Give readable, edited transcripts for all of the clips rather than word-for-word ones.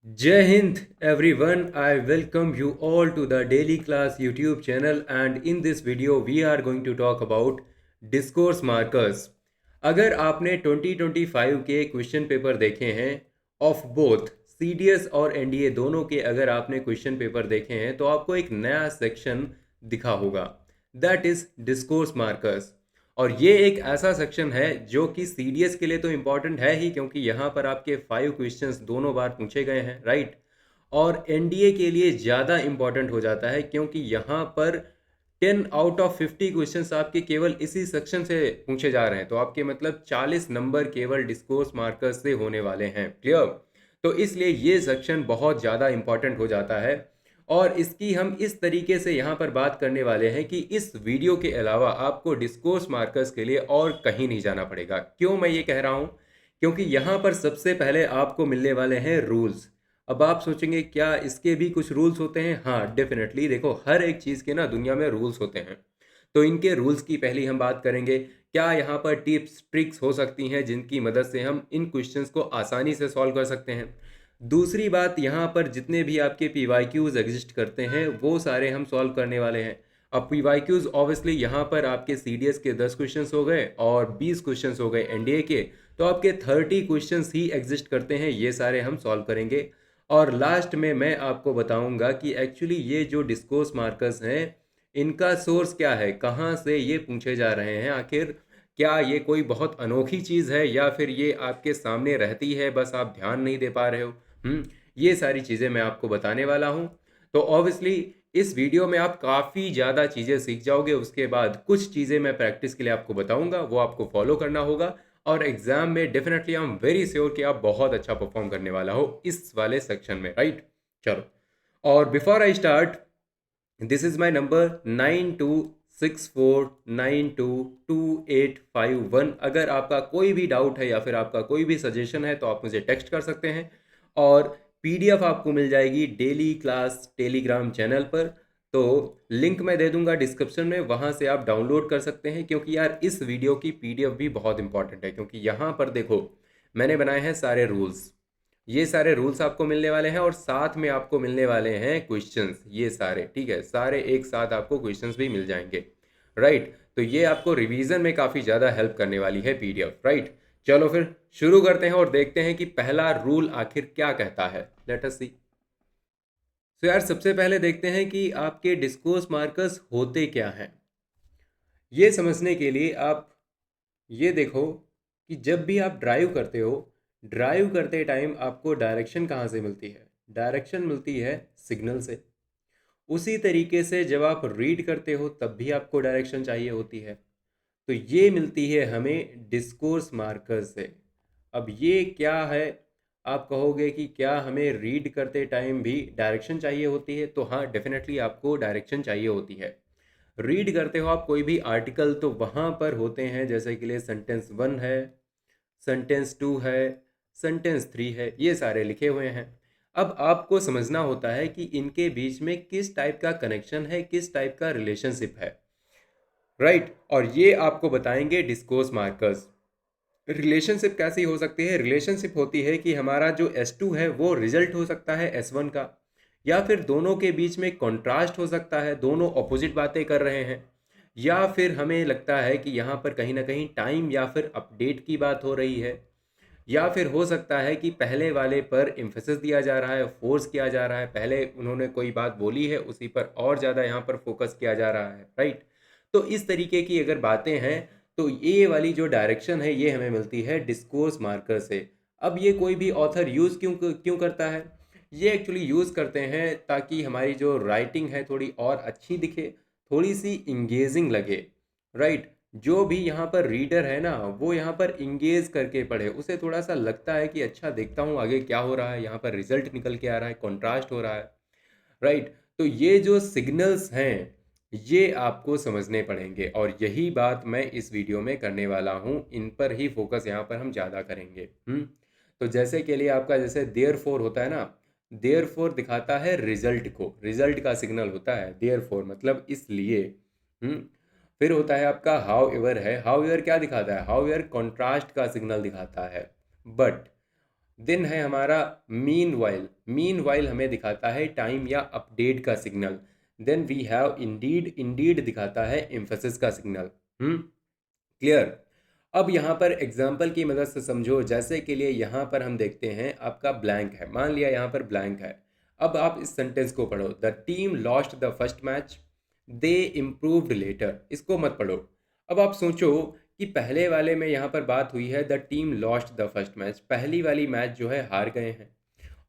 Jai Hind, everyone. I welcome you all to the Daily Class YouTube channel, and in this video, we are going to talk about discourse markers. अगर आपने 2025 के question paper देखे हैं of both CDS और NDA दोनों के, अगर आपने क्वेश्चन पेपर देखे हैं तो आपको एक नया सेक्शन दिखा होगा, दैट इज डिस्कोर्स मार्कर्स। और ये एक ऐसा सेक्शन है जो कि CDS के लिए तो इम्पॉर्टेंट है ही, क्योंकि यहाँ पर आपके 5 क्वेश्चंस दोनों बार पूछे गए हैं, राइट। और NDA के लिए ज़्यादा इम्पॉर्टेंट हो जाता है, क्योंकि यहाँ पर 10 आउट ऑफ 50 क्वेश्चंस आपके केवल इसी सेक्शन से पूछे जा रहे हैं। तो आपके मतलब 40 नंबर केवल डिस्कोर्स मार्कर्स से होने वाले हैं, क्लियर। तो इसलिए ये सेक्शन बहुत ज़्यादा इम्पॉर्टेंट हो जाता है। और इसकी हम इस तरीके से यहाँ पर बात करने वाले हैं कि इस वीडियो के अलावा आपको डिस्कोर्स मार्कर्स के लिए और कहीं नहीं जाना पड़ेगा। क्यों मैं ये कह रहा हूँ? क्योंकि यहाँ पर सबसे पहले आपको मिलने वाले हैं रूल्स। अब आप सोचेंगे क्या इसके भी कुछ रूल्स होते हैं? हाँ, डेफिनेटली। देखो, हर एक चीज़ के ना दुनिया में रूल्स होते हैं। तो इनके रूल्स की पहली हम बात करेंगे। क्या यहाँ पर टिप्स ट्रिक्स हो सकती हैं जिनकी मदद से हम इन क्वेश्चंस को आसानी से सॉल्व कर सकते हैं? दूसरी बात, यहाँ पर जितने भी आपके PYQs एग्जिस्ट करते हैं वो सारे हम सॉल्व करने वाले हैं। अब PYQs ऑब्वियसली यहाँ पर आपके CDS के 10 क्वेश्चंस हो गए और 20 क्वेश्चंस हो गए NDA के, तो आपके 30 क्वेश्चंस ही एग्जिस्ट करते हैं, ये सारे हम सॉल्व करेंगे। और लास्ट में मैं आपको बताऊंगा कि एक्चुअली ये जो डिस्कोर्स मार्कर्स हैं इनका सोर्स क्या है, कहाँ से ये पूछे जा रहे हैं, आखिर क्या ये कोई बहुत अनोखी चीज़ है या फिर ये आपके सामने रहती है, बस आप ध्यान नहीं दे पा रहे हो। ये सारी चीज़ें मैं आपको बताने वाला हूँ। तो ऑब्वियसली इस वीडियो में आप काफ़ी ज़्यादा चीज़ें सीख जाओगे। उसके बाद कुछ चीज़ें मैं प्रैक्टिस के लिए आपको बताऊंगा, वो आपको फॉलो करना होगा। और एग्जाम में definitely I am very sure कि आप बहुत अच्छा परफॉर्म करने वाला हो इस वाले सेक्शन में, राइट। चलो, और before I start, this is my number 9264922851। अगर आपका कोई भी डाउट है या फिर आपका कोई भी सजेशन है तो आप मुझे टेक्स्ट कर सकते हैं। और PDF आपको मिल जाएगी डेली क्लास टेलीग्राम चैनल पर। तो लिंक मैं दे दूंगा डिस्क्रिप्शन में, वहाँ से आप डाउनलोड कर सकते हैं। क्योंकि यार इस वीडियो की PDF भी बहुत इंपॉर्टेंट है, क्योंकि यहाँ पर देखो मैंने बनाए हैं सारे रूल्स। ये सारे रूल्स आपको मिलने वाले हैं और साथ में आपको मिलने वाले हैं क्वेश्चंस, ये सारे, ठीक है, सारे एक साथ आपको क्वेश्चंस भी मिल जाएंगे, राइट। तो ये आपको रिवीजन में काफ़ी ज़्यादा हेल्प करने वाली है PDF, राइट। चलो फिर शुरू करते हैं और देखते हैं कि पहला रूल आखिर क्या कहता है। लेट अस सी। तो यार सबसे पहले देखते हैं कि आपके डिस्कोर्स मार्कर्स होते क्या हैं। ये समझने के लिए आप ये देखो कि जब भी आप ड्राइव करते हो, ड्राइव करते टाइम आपको डायरेक्शन कहाँ से मिलती है? डायरेक्शन मिलती है सिग्नल से। उसी तरीके से जब आप रीड करते हो तब भी आपको डायरेक्शन चाहिए होती है। तो ये मिलती है हमें डिस्कोर्स मार्कर से। अब ये क्या है? आप कहोगे कि क्या हमें रीड करते टाइम भी डायरेक्शन चाहिए होती है? तो हाँ, डेफिनेटली आपको डायरेक्शन चाहिए होती है। रीड करते हो आप कोई भी आर्टिकल तो वहाँ पर होते हैं, जैसे कि लिए सेंटेंस 1 है, सेंटेंस 2 है, सेंटेंस 3 है, ये सारे लिखे हुए हैं। अब आपको समझना होता है कि इनके बीच में किस टाइप का कनेक्शन है, किस टाइप का रिलेशनशिप है, राइट। और ये आपको बताएंगे डिस्कोर्स मार्कर्स। रिलेशनशिप कैसी हो सकती है? रिलेशनशिप होती है कि हमारा जो S2 है वो रिजल्ट हो सकता है S1 का, या फिर दोनों के बीच में कॉन्ट्रास्ट हो सकता है, दोनों ऑपोजिट बातें कर रहे हैं, या फिर हमें लगता है कि यहाँ पर कहीं ना कहीं टाइम या फिर अपडेट की बात हो रही है, या फिर हो सकता है कि पहले वाले पर एम्फेसिस दिया जा रहा है, फोर्स किया जा रहा है, पहले उन्होंने कोई बात बोली है उसी पर और ज़्यादा यहाँ पर फोकस किया जा रहा है, राइट। तो इस तरीके की अगर बातें हैं तो ये वाली जो डायरेक्शन है ये हमें मिलती है डिस्कोर्स मार्कर से। अब ये कोई भी ऑथर यूज़ क्यों क्यों करता है? ये एक्चुअली यूज़ करते हैं ताकि हमारी जो राइटिंग है थोड़ी और अच्छी दिखे, थोड़ी सी इंगेजिंग लगे, राइट। जो भी यहाँ पर रीडर है ना वो यहाँ पर इंगेज करके पढ़े, उसे थोड़ा सा लगता है कि अच्छा देखता हूँ आगे क्या हो रहा है, यहाँ पर रिजल्ट निकल के आ रहा है, कॉन्ट्रास्ट हो रहा है, राइट। तो ये जो सिग्नल्स हैं ये आपको समझने पड़ेंगे और यही बात मैं इस वीडियो में करने वाला हूँ, इन पर ही फोकस यहाँ पर हम ज़्यादा करेंगे। तो जैसे के लिए आपका जैसे देयर फोर होता है ना, देयर फोर दिखाता है रिजल्ट को, रिजल्ट का सिग्नल होता है देयर फोर, मतलब इसलिए। हम्म फिर होता है आपका हाउ एवर है, हाउ एवर क्या दिखाता है? हाउ एवर कॉन्ट्रास्ट का सिग्नल दिखाता है। बट देन है हमारा मीन वाइल। मीन वाइल हमें दिखाता है टाइम या अपडेट का signal. Then we have indeed. Indeed दिखाता है एम्फेसिस का सिग्नल। क्लियर। अब यहाँ पर एग्जाम्पल की मदद से समझो, जैसे के लिए यहाँ पर हम देखते हैं आपका ब्लैंक है, मान लिया यहाँ पर ब्लैंक है। अब आप इस सेंटेंस को पढ़ो, the team lost the first match, they improved later. इसको मत पढ़ो। अब आप सोचो कि पहले वाले में यहाँ पर बात हुई है the team lost the first match, पहली वाली मैच जो है हार गए हैं,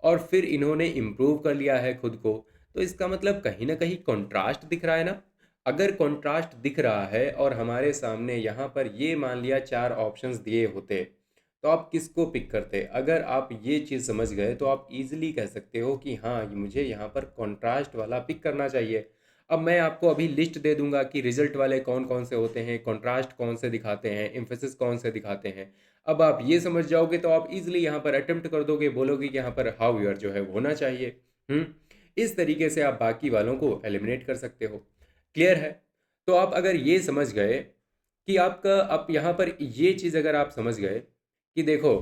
और फिर इन्होंने इम्प्रूव कर लिया है खुद को। तो इसका मतलब कहीं ना कहीं कॉन्ट्रास्ट दिख रहा है ना। अगर कॉन्ट्रास्ट दिख रहा है और हमारे सामने यहाँ पर ये मान लिया चार ऑप्शंस दिए होते, तो आप किसको पिक करते? अगर आप ये चीज़ समझ गए तो आप इजीली कह सकते हो कि हाँ, मुझे यहाँ पर कॉन्ट्रास्ट वाला पिक करना चाहिए। अब मैं आपको अभी लिस्ट दे दूंगा कि रिजल्ट वाले कौन कौन से होते हैं, कॉन्ट्रास्ट कौन से दिखाते हैं, एम्फेसिस कौन से दिखाते हैं। अब आप ये समझ जाओगे तो आप इजीली यहाँ पर अटेम्प्ट कर दोगे, बोलोगे कि यहाँ पर हाउ यूर जो है वो होना चाहिए। हम्म इस तरीके से आप बाकी वालों को एलिमिनेट कर सकते हो। क्लियर है? तो आप अगर ये समझ गए कि आपका, आप यहाँ पर ये चीज़ अगर आप समझ गए कि देखो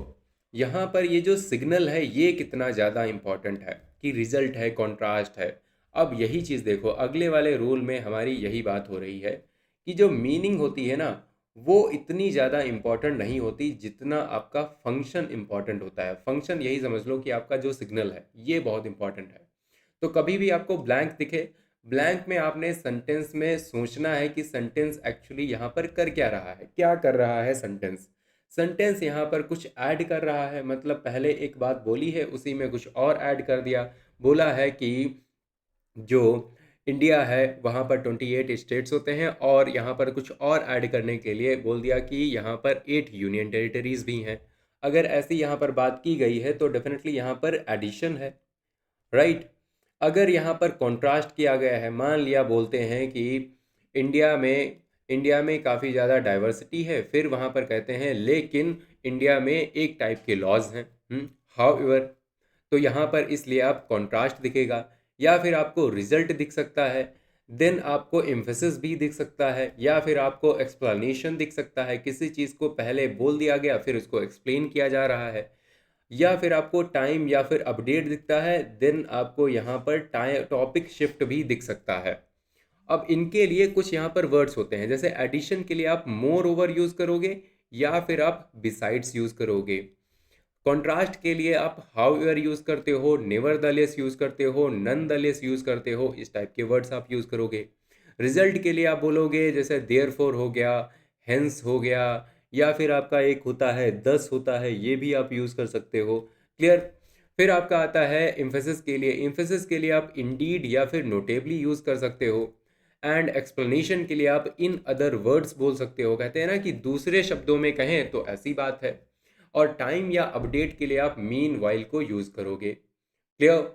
यहाँ पर ये जो सिग्नल है ये कितना ज़्यादा इम्पॉर्टेंट है, कि रिजल्ट है, कॉन्ट्रास्ट है। अब यही चीज़ देखो अगले वाले रूल में हमारी यही बात हो रही है कि जो मीनिंग होती है ना, वो इतनी ज़्यादा इम्पॉर्टेंट नहीं होती जितना आपका फंक्शन इम्पॉर्टेंट होता है। फंक्शन यही समझ लो कि आपका जो सिग्नल है ये बहुत इंपॉर्टेंट है। तो कभी भी आपको ब्लैंक दिखे, ब्लैंक में आपने सेंटेंस में सोचना है कि सेंटेंस एक्चुअली यहाँ पर कर क्या रहा है, क्या कर रहा है सेंटेंस। सेंटेंस यहाँ पर कुछ ऐड कर रहा है, मतलब पहले एक बात बोली है उसी में कुछ और ऐड कर दिया। बोला है कि जो इंडिया है वहाँ पर 28 स्टेट्स होते हैं, और यहाँ पर कुछ और ऐड करने के लिए बोल दिया कि यहाँ पर 8 यूनियन टेरिटरीज भी हैं। अगर ऐसी यहाँ पर बात की गई है तो डेफिनेटली यहाँ पर एडिशन है, राइट। अगर यहाँ पर कंट्रास्ट किया गया है, मान लिया बोलते हैं कि इंडिया में इंडिया में काफ़ी ज़्यादा डाइवर्सिटी है, फिर वहाँ पर कहते हैं लेकिन इंडिया में एक टाइप के लॉज हैं, हाउ, तो यहाँ पर इसलिए आप कंट्रास्ट दिखेगा। या फिर आपको रिजल्ट दिख सकता है, देन आपको एम्फेसिस भी दिख सकता है, या फिर आपको एक्सप्लेनेशन दिख सकता है, किसी चीज़ को पहले बोल दिया गया फिर उसको एक्सप्लेन किया जा रहा है। या फिर आपको टाइम या फिर अपडेट दिखता है, देन आपको यहाँ पर टाइम टॉपिक शिफ्ट भी दिख सकता है। अब इनके लिए कुछ यहाँ पर वर्ड्स होते हैं, जैसे एडिशन के लिए आप मोर ओवर यूज़ करोगे या फिर आप बिसाइड्स यूज़ करोगे। कॉन्ट्रास्ट के लिए आप हाउ यूर यूज़ करते हो, नेवर द लेस यूज़ करते हो, नन द लेस यूज़ करते हो, इस टाइप के वर्ड्स आप यूज़ करोगे। रिजल्ट के लिए आप बोलोगे जैसे देयर फोर हो गया, हेंस हो गया, या फिर आपका एक होता है दस होता है, ये भी आप यूज़ कर सकते हो। क्लियर। फिर आपका आता है इम्फेसिस के लिए। इम्फेसिस के लिए आप इंडीड या फिर नोटेबली यूज़ कर सकते हो। एंड एक्सप्लेनेशन के लिए आप इन अदर वर्ड्स बोल सकते हो, कहते हैं ना कि दूसरे शब्दों में कहें तो ऐसी बात है। और टाइम या अपडेट के लिए आप मीन वाइल को यूज़ करोगे। Clear.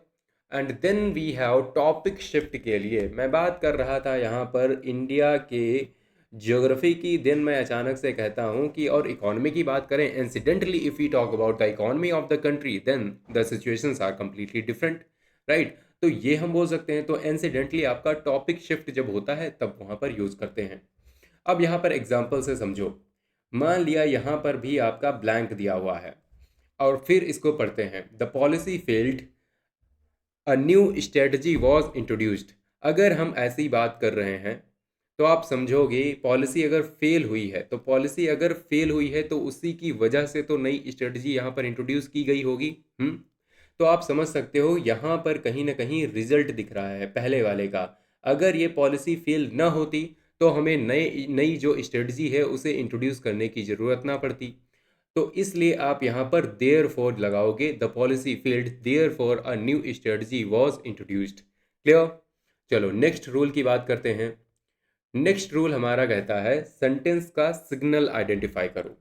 And then we have topic shift के लिए मैं बात कर रहा था यहाँ पर इंडिया के ज्योग्राफी की, देन मैं अचानक से कहता हूँ कि और इकोनॉमी की बात करें, incidentally if we talk about the economy of the country then the situations are completely different, right. तो ये हम बोल सकते हैं। तो इंसिडेंटली आपका टॉपिक शिफ्ट जब होता है तब वहाँ पर यूज़ करते हैं। अब यहाँ पर एग्जाम्पल से समझो, मान लिया यहाँ पर भी आपका ब्लैंक दिया हुआ है, और फिर इसको पढ़ते हैं, the policy failed, a new strategy was introduced. अगर हम ऐसी बात कर रहे हैं तो आप समझोगे पॉलिसी अगर फेल हुई है, तो पॉलिसी अगर फेल हुई है तो उसी की वजह से तो नई स्ट्रेटजी यहाँ पर इंट्रोड्यूस की गई होगी। तो आप समझ सकते हो यहाँ पर कहीं ना कहीं रिजल्ट दिख रहा है पहले वाले का। अगर ये पॉलिसी फेल ना होती तो हमें नई नई जो स्ट्रेटजी है उसे इंट्रोड्यूस करने की ज़रूरत ना पड़ती। तो इसलिए आप यहाँ पर देयर फॉर लगाओगे, the policy failed therefore a new strategy was introduced. Clear. चलो नेक्स्ट रूल की बात करते हैं। नेक्स्ट रूल हमारा कहता है सेंटेंस का सिग्नल आइडेंटिफाई करो।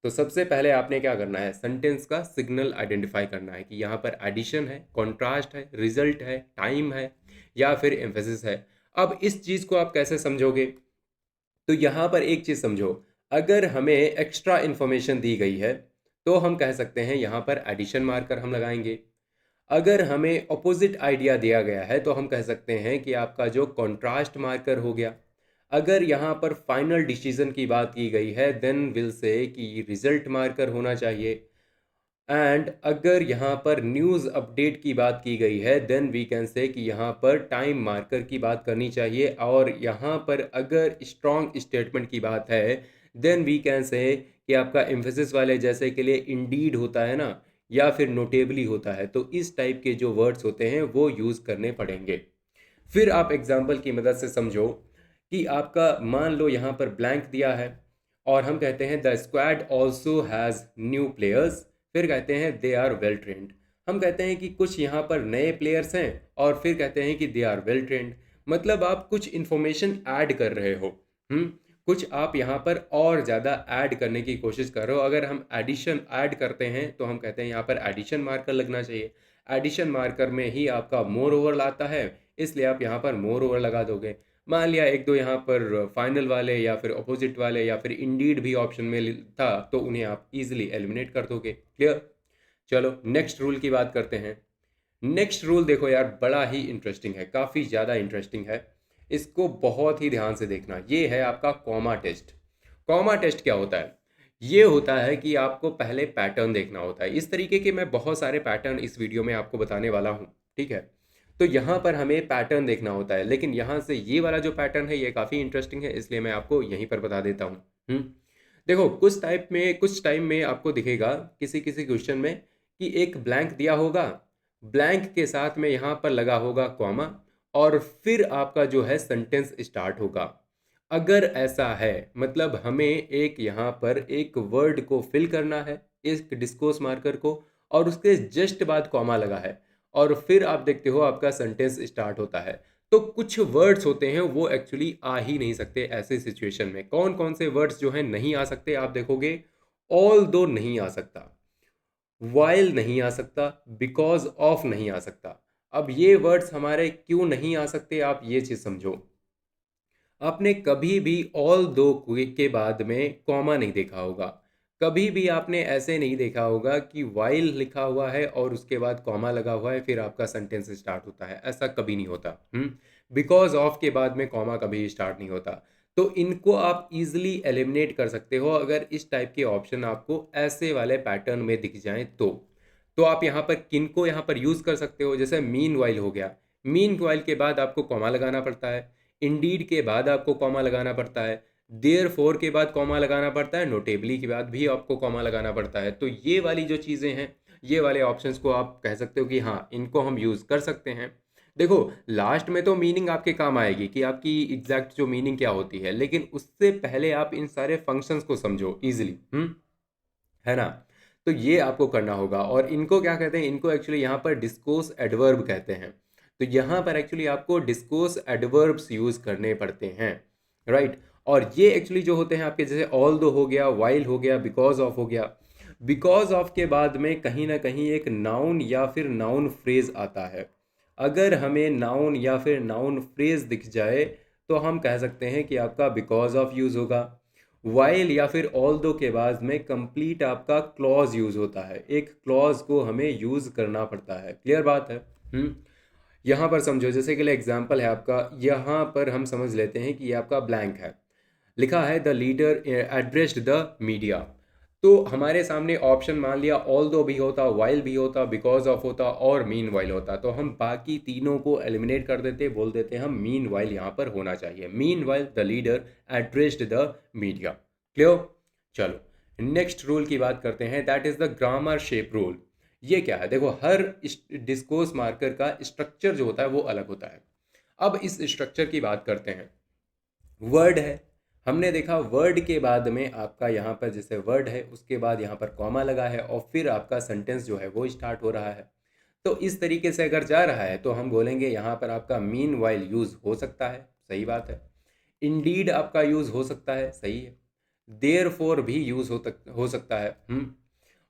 तो सबसे पहले आपने क्या करना है, सेंटेंस का सिग्नल आइडेंटिफाई करना है कि यहाँ पर एडिशन है, कॉन्ट्रास्ट है, रिजल्ट है, टाइम है, या फिर एम्फेसिस है। अब इस चीज़ को आप कैसे समझोगे? तो यहाँ पर एक चीज़ समझो, अगर हमें एक्स्ट्रा इन्फॉर्मेशन दी गई है तो हम कह सकते हैं यहाँ पर एडिशन मार्कर हम लगाएंगे। अगर हमें अपोजिट आइडिया दिया गया है तो हम कह सकते हैं कि आपका जो कॉन्ट्रास्ट मार्कर हो गया। अगर यहाँ पर फाइनल डिसीजन की बात की गई है देन विल से कि रिजल्ट मार्कर होना चाहिए। एंड अगर यहाँ पर न्यूज़ अपडेट की बात की गई है देन वी कैन से कि यहाँ पर टाइम मार्कर की बात करनी चाहिए, और यहाँ पर अगर स्ट्रॉन्ग स्टेटमेंट की बात है देन वी कैन से कि आपका एम्फेसिस वाले जैसे के लिए इंडीड होता है ना, या फिर नोटेबली होता है, तो इस टाइप के जो वर्ड्स होते हैं वो यूज़ करने पड़ेंगे। फिर आप एग्जाम्पल की मदद से समझो कि आपका मान लो यहाँ पर ब्लैंक दिया है और हम कहते हैं the squad also has new players, फिर कहते हैं दे आर वेल ट्रेंड। हम कहते हैं कि कुछ यहाँ पर नए प्लेयर्स हैं और फिर कहते हैं कि दे आर वेल ट्रेंड, मतलब आप कुछ इन्फॉर्मेशन ऐड कर रहे हो। कुछ आप यहाँ पर और ज़्यादा ऐड करने की कोशिश कर रहे हो। अगर हम एडिशन ऐड करते हैं तो हम कहते हैं यहाँ पर एडिशन मार्कर लगना चाहिए। एडिशन मार्कर में ही आपका मोर ओवर लाता है, इसलिए आप यहाँ पर मोर ओवर लगा दोगे। मान लिया एक दो यहाँ पर फाइनल वाले या फिर अपोजिट वाले या फिर इंडीड भी ऑप्शन में था तो उन्हें आप इजीली एलिमिनेट कर दोगे। क्लियर? चलो नेक्स्ट रूल की बात करते हैं। नेक्स्ट रूल देखो यार, बड़ा ही इंटरेस्टिंग है, काफ़ी ज़्यादा इंटरेस्टिंग है। इसको बहुत ही ध्यान से देखना। ये है आपका कॉमा टेस्ट। कॉमा टेस्ट क्या होता है? ये होता है कि आपको पहले पैटर्न देखना होता है। इस तरीके के मैं बहुत सारे पैटर्न इस वीडियो में आपको बताने वाला हूँ, ठीक है? तो यहाँ पर हमें पैटर्न देखना होता है, लेकिन यहाँ से ये वाला जो पैटर्न है ये काफ़ी इंटरेस्टिंग है, इसलिए मैं आपको यहीं पर बता देता हूँ। देखो कुछ टाइम में आपको दिखेगा किसी किसी क्वेश्चन में कि एक ब्लैंक दिया होगा, ब्लैंक के साथ में यहाँ पर लगा होगा कॉमा, और फिर आपका जो है सेंटेंस स्टार्ट होगा। अगर ऐसा है मतलब हमें एक यहाँ पर एक वर्ड को फिल करना है, एक डिस्कोर्स मार्कर को, और उसके जस्ट बाद कॉमा लगा है और फिर आप देखते हो आपका सेंटेंस स्टार्ट होता है। तो कुछ वर्ड्स होते हैं वो एक्चुअली आ ही नहीं सकते ऐसे सिचुएशन में। कौन कौन से वर्ड्स जो हैं नहीं आ सकते आप देखोगे? ऑल दो नहीं आ सकता, वाइल नहीं आ सकता, बिकॉज ऑफ नहीं आ सकता। अब ये वर्ड्स हमारे क्यों नहीं आ सकते आप ये चीज़ समझो। आपने कभी भी ऑल दो के बाद में कॉमा नहीं देखा होगा। कभी भी आपने ऐसे नहीं देखा होगा कि वाइल लिखा हुआ है और उसके बाद कॉमा लगा हुआ है फिर आपका सेंटेंस स्टार्ट होता है, ऐसा कभी नहीं होता। बिकॉज ऑफ के बाद में कॉमा कभी स्टार्ट नहीं होता। तो इनको आप इजीली एलिमिनेट कर सकते हो अगर इस टाइप के ऑप्शन आपको ऐसे वाले पैटर्न में दिख जाएं तो आप यहाँ पर किनको यहाँ पर यूज़ कर सकते हो, जैसे मीन वाइल हो गया। मीन वाइल के बाद आपको कॉमा लगाना पड़ता है, इंडीड के बाद आपको कॉमा लगाना पड़ता है, देयर फोर के बाद कॉमा लगाना पड़ता है, नोटेबली के बाद भी आपको कॉमा लगाना पड़ता है। तो ये वाली जो चीज़ें हैं, ये वाले ऑप्शंस को आप कह सकते हो कि हाँ इनको हम यूज़ कर सकते हैं। देखो लास्ट में तो मीनिंग आपके काम आएगी कि आपकी एग्जैक्ट जो मीनिंग क्या होती है, लेकिन उससे पहले आप इन सारे फंक्शंस को समझो इजीली, है ना? तो ये आपको करना होगा। और इनको क्या कहते हैं? इनको एक्चुअली यहाँ पर डिस्कोर्स एडवर्ब कहते हैं। तो यहाँ पर एक्चुअली आपको डिस्कोर्स एडवर्ब्स यूज़ करने पड़ते हैं, राइट? और ये एक्चुअली जो होते हैं आपके, जैसे ऑल दो हो गया, वाइल हो गया, बिकॉज ऑफ हो गया। बिकॉज ऑफ के बाद में कहीं ना कहीं एक नाउन या फिर नाउन फ्रेज आता है। अगर हमें नाउन या फिर नाउन फ्रेज दिख जाए तो हम कह सकते हैं कि आपका बिकॉज ऑफ यूज़ होगा। वाइल या फिर ऑल दो के बाद में कंप्लीट आपका क्लॉज यूज़ होता है, एक क्लॉज को हमें यूज़ करना पड़ता है। क्लियर बात है? यहाँ पर समझो, जैसे कि लिए एग्जांपल है आपका, यहाँ पर हम समझ लेते हैं कि ये आपका ब्लैंक है, लिखा है the leader addressed the media. तो हमारे सामने ऑप्शन मान लिया ऑल दो भी होता, वाइल भी होता, बिकॉज ऑफ होता और मीन वाइल होता, तो हम बाकी तीनों को एलिमिनेट कर देते, बोल देते हम मीन वाइल यहाँ पर होना चाहिए। Mean while the leader addressed the media. Clear? चलो नेक्स्ट रूल की बात करते हैं, that is the grammar shape rule. ये क्या है? देखो हर डिस्कोर्स मार्कर का स्ट्रक्चर जो होता है वो अलग होता है। अब इस स्ट्रक्चर की बात करते हैं। वर्ड है, हमने देखा वर्ड के बाद में आपका यहाँ पर जैसे वर्ड है उसके बाद यहाँ पर कॉमा लगा है और फिर आपका सेंटेंस जो है वो स्टार्ट हो रहा है। तो इस तरीके से अगर जा रहा है तो हम बोलेंगे यहाँ पर आपका मीन वाइल यूज़ हो सकता है, सही बात है। इंडीड आपका यूज़ हो सकता है, सही है। देयर फोर भी यूज़ हो सकता है।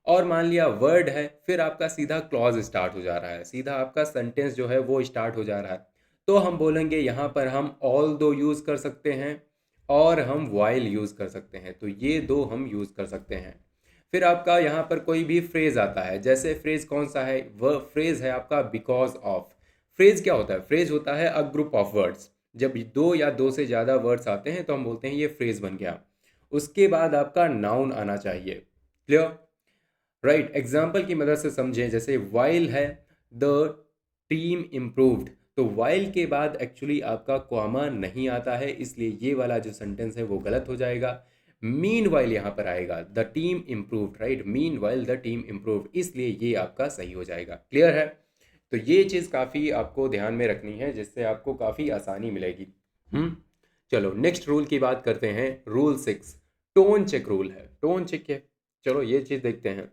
और मान लिया वर्ड है, फिर आपका सीधा क्लॉज स्टार्ट हो जा रहा है, सीधा आपका सेंटेंस जो है वो स्टार्ट हो जा रहा है, तो हम बोलेंगे यहाँ पर हम ऑल दो यूज़ कर सकते हैं और हम वाइल यूज़ कर सकते हैं। तो ये दो हम यूज़ कर सकते हैं। फिर आपका यहाँ पर कोई भी फ्रेज आता है, जैसे फ्रेज कौन सा है? वह फ्रेज है आपका बिकॉज ऑफ। फ्रेज क्या होता है? फ्रेज होता है अ ग्रुप ऑफ वर्ड्स। जब दो या दो से ज़्यादा वर्ड्स आते हैं तो हम बोलते हैं ये फ्रेज बन गया। उसके बाद आपका नाउन आना चाहिए। क्लियर? राइट। एग्जाम्पल की मदद से समझें, जैसे वाइल है द टीम इम्प्रूव्ड, तो वाइल के बाद एक्चुअली आपका कॉमा नहीं आता है, इसलिए ये वाला जो सेंटेंस है वो गलत हो जाएगा। मीन वाइल यहाँ पर आएगा, the team improved, right, mean while the team improved, इसलिए ये आपका सही हो जाएगा। क्लियर है? तो ये चीज़ काफ़ी आपको ध्यान में रखनी है, जिससे आपको काफ़ी आसानी मिलेगी। चलो नेक्स्ट रूल की बात करते हैं। रूल 6 टोन चेक रूल है। टोन चेक है, चलो ये चीज़ देखते हैं।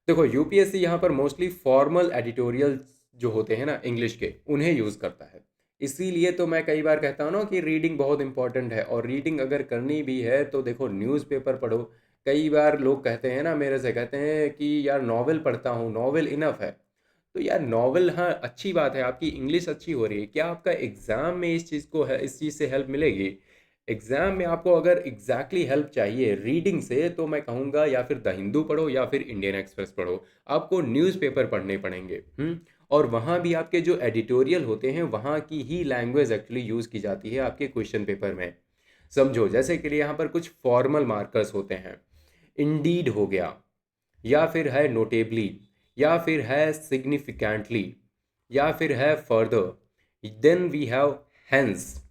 देखो यूपीएससी यहाँ पर मोस्टली फॉर्मल एडिटोरियल जो होते हैं ना इंग्लिश के, उन्हें यूज़ करता है। इसीलिए तो मैं कई बार कहता हूँ ना कि रीडिंग बहुत इंपॉर्टेंट है, और रीडिंग अगर करनी भी है तो देखो न्यूज़पेपर पढ़ो। कई बार लोग कहते हैं ना, मेरे से कहते हैं कि यार नॉवेल पढ़ता हूँ, नॉवेल इनफ है। तो यार नॉवेल, हाँ अच्छी बात है, आपकी इंग्लिश अच्छी हो रही है, क्या आपका एग्ज़ाम में इस चीज़ को है, इस चीज़ से हेल्प मिलेगी? एग्ज़ाम में आपको अगर एग्जैक्टली हेल्प चाहिए रीडिंग से, तो मैं कहूँगा या फिर द हिंदू पढ़ो या फिर इंडियन एक्सप्रेस पढ़ो। आपको न्यूज़पेपर पढ़ने पड़ेंगे। और वहाँ भी आपके जो एडिटोरियल होते हैं, वहाँ की ही लैंग्वेज एक्चुअली यूज़ की जाती है आपके क्वेश्चन पेपर में। समझो, जैसे कि यहाँ पर कुछ फॉर्मल मार्कर्स होते हैं, इंडीड हो गया, या फिर है नोटेबली, या फिर है सिग्निफिकेंटली, या फिर है further, then we have hence.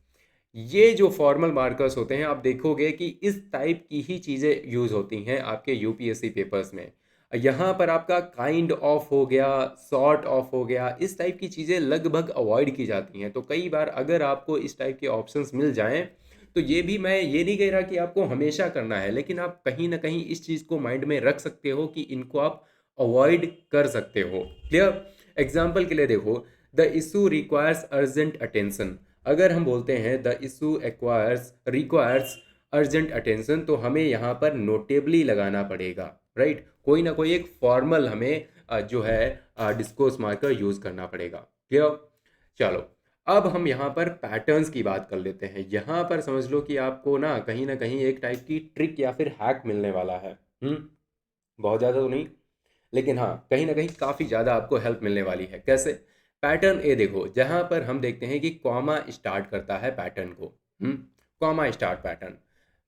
ये जो फॉर्मल मार्कर्स होते हैं, आप देखोगे कि इस टाइप की ही चीज़ें यूज़ होती हैं आपके यूपीएससी पेपर्स में। यहाँ पर आपका काइंड ऑफ हो गया, सॉर्ट ऑफ हो गया, इस टाइप की चीज़ें लगभग अवॉइड की जाती हैं। तो कई बार अगर आपको इस टाइप के ऑप्शंस मिल जाएं, तो ये भी, मैं ये नहीं कह रहा कि आपको हमेशा करना है, लेकिन आप कहीं ना कहीं इस चीज़ को माइंड में रख सकते हो कि इनको आप अवॉइड कर सकते हो। क्लियर? एग्जाम्पल के लिए देखो, the issue requires urgent attention. अगर हम बोलते हैं the issue requires urgent attention, तो हमें यहाँ पर नोटेबली लगाना पड़ेगा, राइट। कोई ना कोई एक फॉर्मल हमें जो है डिस्कोर्स मार्कर यूज़ करना पड़ेगा। क्लियर? चलो अब हम यहाँ पर पैटर्न्स की बात कर लेते हैं। यहाँ पर समझ लो कि आपको ना कहीं एक टाइप की ट्रिक या फिर हैक मिलने वाला है। बहुत ज़्यादा तो नहीं, लेकिन हाँ कहीं ना कहीं काफ़ी ज़्यादा आपको हेल्प मिलने वाली है। कैसे? पैटर्न ए देखो, जहाँ पर हम देखते हैं कि कॉमा स्टार्ट करता है पैटर्न को। कॉमा स्टार्ट पैटर्न,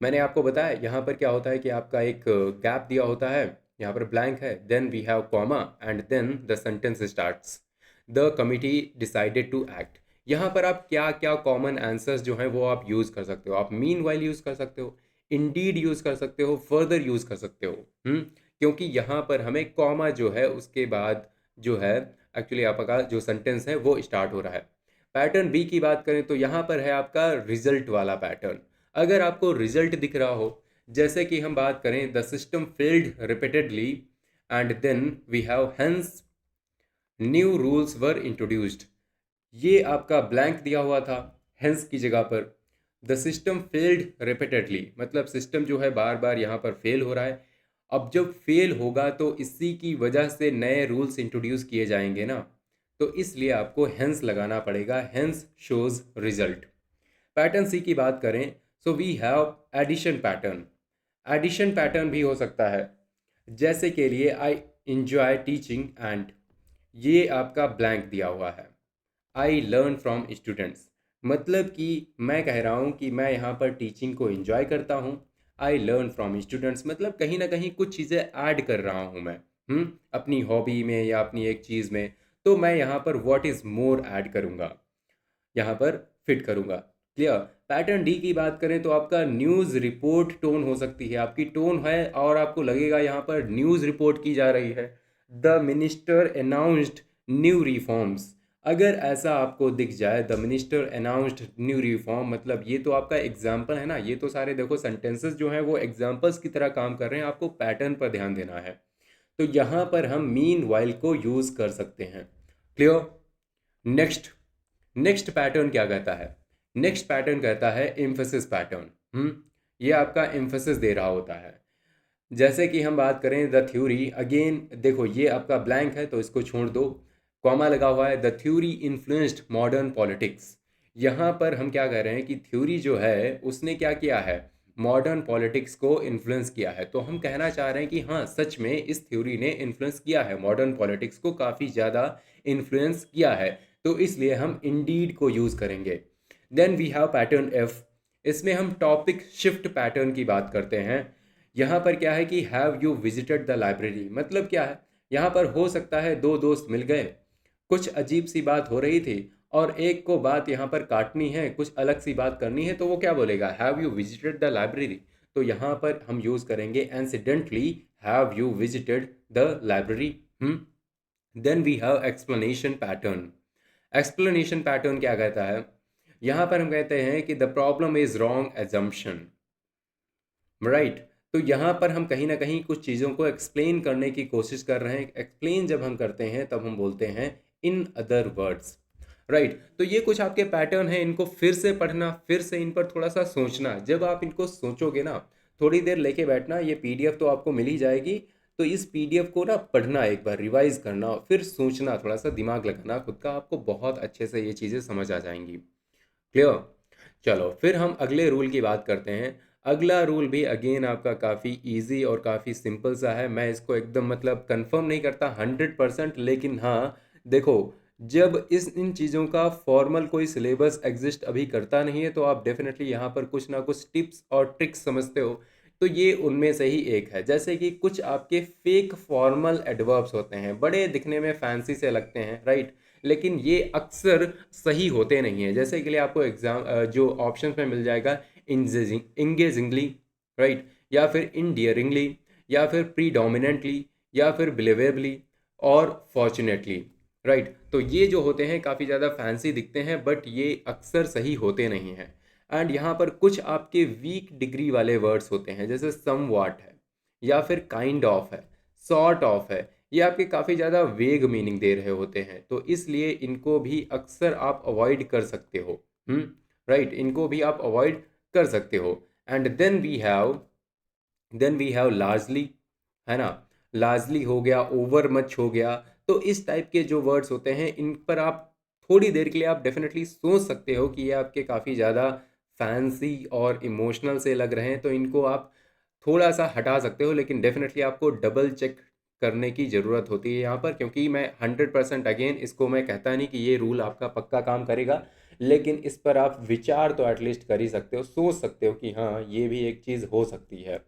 मैंने आपको बताया यहाँ पर क्या होता है कि आपका एक गैप दिया होता है, यहाँ पर ब्लैंक है, then we have comma and then the sentence starts, the committee decided to act. यहाँ पर आप क्या क्या कॉमन आंसर्स जो हैं वो आप यूज़ कर सकते हो। आप मीन वाइल यूज़ कर सकते हो, इंडीड यूज़ कर सकते हो, फर्दर यूज़ कर सकते हो। क्योंकि यहाँ पर हमें कॉमा जो है उसके बाद जो है एक्चुअली आपका जो सेंटेंस है वो स्टार्ट हो रहा है। पैटर्न बी की बात करें तो यहाँ पर है आपका रिजल्ट वाला पैटर्न। अगर आपको रिजल्ट दिख रहा हो, जैसे कि हम बात करें the system failed repeatedly and then we have hence new rules were introduced, ये आपका ब्लैंक दिया हुआ था हेंस की जगह पर। द सिस्टम फेल्ड रिपीटेडली, मतलब सिस्टम जो है बार बार यहाँ पर फेल हो रहा है। अब जब फेल होगा तो इसी की वजह से नए रूल्स इंट्रोड्यूस किए जाएंगे ना, तो इसलिए आपको हेंस लगाना पड़ेगा। Hence shows result. Pattern C की बात करें, so we have addition pattern. Addition pattern भी हो सकता है, जैसे के लिए आई इंजॉय टीचिंग एंड, ये आपका ब्लैंक दिया हुआ है। आई लर्न फ्रॉम स्टूडेंट्स, मतलब कि मैं कह रहा हूँ कि मैं यहाँ पर टीचिंग को एंजॉय करता हूँ। आई लर्न फ्रॉम स्टूडेंट्स, मतलब कहीं ना कहीं कुछ चीज़ें ऐड कर रहा हूँ मैं अपनी हॉबी में या अपनी एक चीज़ में। तो मैं यहाँ पर व्हाट इज़ मोर ऐड करूँगा, यहाँ पर फिट करूँगा। क्लियर? पैटर्न डी की बात करें तो आपका न्यूज़ रिपोर्ट टोन हो सकती है। आपकी टोन है और आपको लगेगा यहाँ पर न्यूज़ रिपोर्ट की जा रही है। The minister announced new reforms, अगर ऐसा आपको दिख जाए the minister announced new reform, मतलब ये तो आपका एग्जाम्पल है ना, ये तो सारे देखो सेंटेंसेस जो हैं वो एग्जाम्पल्स की तरह काम कर रहे हैं। आपको पैटर्न पर ध्यान देना है। तो यहाँ पर हम मीन वाइल को यूज़ कर सकते हैं। क्लियर? नेक्स्ट, नेक्स्ट पैटर्न क्या कहता है? नेक्स्ट पैटर्न कहता है एम्फेसिस पैटर्न। ये आपका एम्फेसिस दे रहा होता है। जैसे कि हम बात करें द थ्योरी, अगेन देखो ये आपका ब्लैंक है तो इसको छोड़ दो, कॉमा लगा हुआ है। The theory influenced modern politics, यहाँ पर हम क्या कह रहे हैं कि थ्योरी जो है उसने क्या किया है, मॉडर्न पॉलिटिक्स को इन्फ्लुएंस किया है। तो हम कहना चाह रहे हैं कि हाँ सच में इस थ्योरी ने इन्फ्लुएंस किया है, मॉडर्न पॉलिटिक्स को काफ़ी ज़्यादा इन्फ्लुएंस किया है। तो इसलिए हम इंडीड को यूज़ करेंगे। Then we have pattern F, इसमें हम टॉपिक शिफ्ट पैटर्न की बात करते हैं। यहाँ पर क्या है कि have you visited the library, मतलब क्या है, यहाँ पर हो सकता है दो दोस्त मिल गए, कुछ अजीब सी बात हो रही थी और एक को बात यहाँ पर काटनी है, कुछ अलग सी बात करनी है, तो वो क्या बोलेगा, have you visited the library. तो यहाँ पर हम यूज़ करेंगे incidentally have you visited the library. Then we have explanation pattern. Explanation pattern क्या कहता है, यहाँ पर हम कहते हैं कि the problem is wrong assumption, right. तो यहाँ पर हम कहीं ना कहीं कुछ चीज़ों को एक्सप्लेन करने की कोशिश कर रहे हैं। एक्सप्लेन जब हम करते हैं तब हम बोलते हैं इन अदर वर्ड्स, राइट। तो ये कुछ आपके पैटर्न हैं, इनको फिर से पढ़ना, फिर से इन पर थोड़ा सा सोचना। जब आप इनको सोचोगे ना, थोड़ी देर लेके बैठना, ये पीडीएफ तो आपको मिल ही जाएगी, तो इस पीडीएफ को ना पढ़ना, एक बार रिवाइज करना, फिर सोचना, थोड़ा सा दिमाग लगाना खुद का, आपको बहुत अच्छे से ये चीज़ें समझ आ जाएंगी। क्लियर। चलो फिर हम अगले रूल की बात करते हैं। अगला रूल भी अगेन आपका काफ़ी इजी और काफ़ी सिंपल सा है। मैं इसको एकदम मतलब कंफर्म नहीं करता 100%, लेकिन हाँ देखो, जब इन चीज़ों का फॉर्मल कोई सिलेबस एग्जिस्ट अभी करता नहीं है, तो आप डेफिनेटली यहाँ पर कुछ ना कुछ टिप्स और ट्रिक्स समझते हो। तो ये उनमें से ही एक है। जैसे कि कुछ आपके फेक फॉर्मल एडवर्ब्स होते हैं, बड़े दिखने में फैंसी से लगते हैं, राइट, लेकिन ये अक्सर सही होते नहीं हैं। जैसे के लिए आपको एग्जाम जो ऑप्शन में मिल जाएगा, इंगेजिंगली, राइट, या फिर इंडियरिंगली, या फिर प्रीडोमिनेंटली, या फिर बिलीवेबली, और फॉर्चुनेटली, राइट। तो ये जो होते हैं काफ़ी ज़्यादा फैंसी दिखते हैं, बट ये अक्सर सही होते नहीं हैं। एंड यहाँ पर कुछ आपके वीक डिग्री वाले वर्ड्स होते हैं, जैसे सम वाट है, या फिर काइंड ऑफ है, सॉर्ट ऑफ है, ये आपके काफ़ी ज़्यादा वेग मीनिंग दे रहे होते हैं, तो इसलिए इनको भी अक्सर आप अवॉइड कर सकते हो। राइट, इनको भी आप अवॉइड कर सकते हो। And then we have largely, है ना, लार्जली हो गया, ओवर मच हो गया। तो इस टाइप के जो वर्ड्स होते हैं, इन पर आप थोड़ी देर के लिए आप डेफिनेटली सोच सकते हो कि ये आपके काफ़ी ज़्यादा फैंसी और इमोशनल से लग रहे हैं, तो इनको आप थोड़ा सा हटा सकते हो, लेकिन डेफिनेटली आपको डबल चेक करने की ज़रूरत होती है यहाँ पर, क्योंकि मैं 100% अगेन इसको मैं कहता नहीं कि ये रूल आपका पक्का काम करेगा, लेकिन इस पर आप विचार तो एटलीस्ट कर ही सकते हो, सोच सकते हो कि हाँ ये भी एक चीज़ हो सकती है,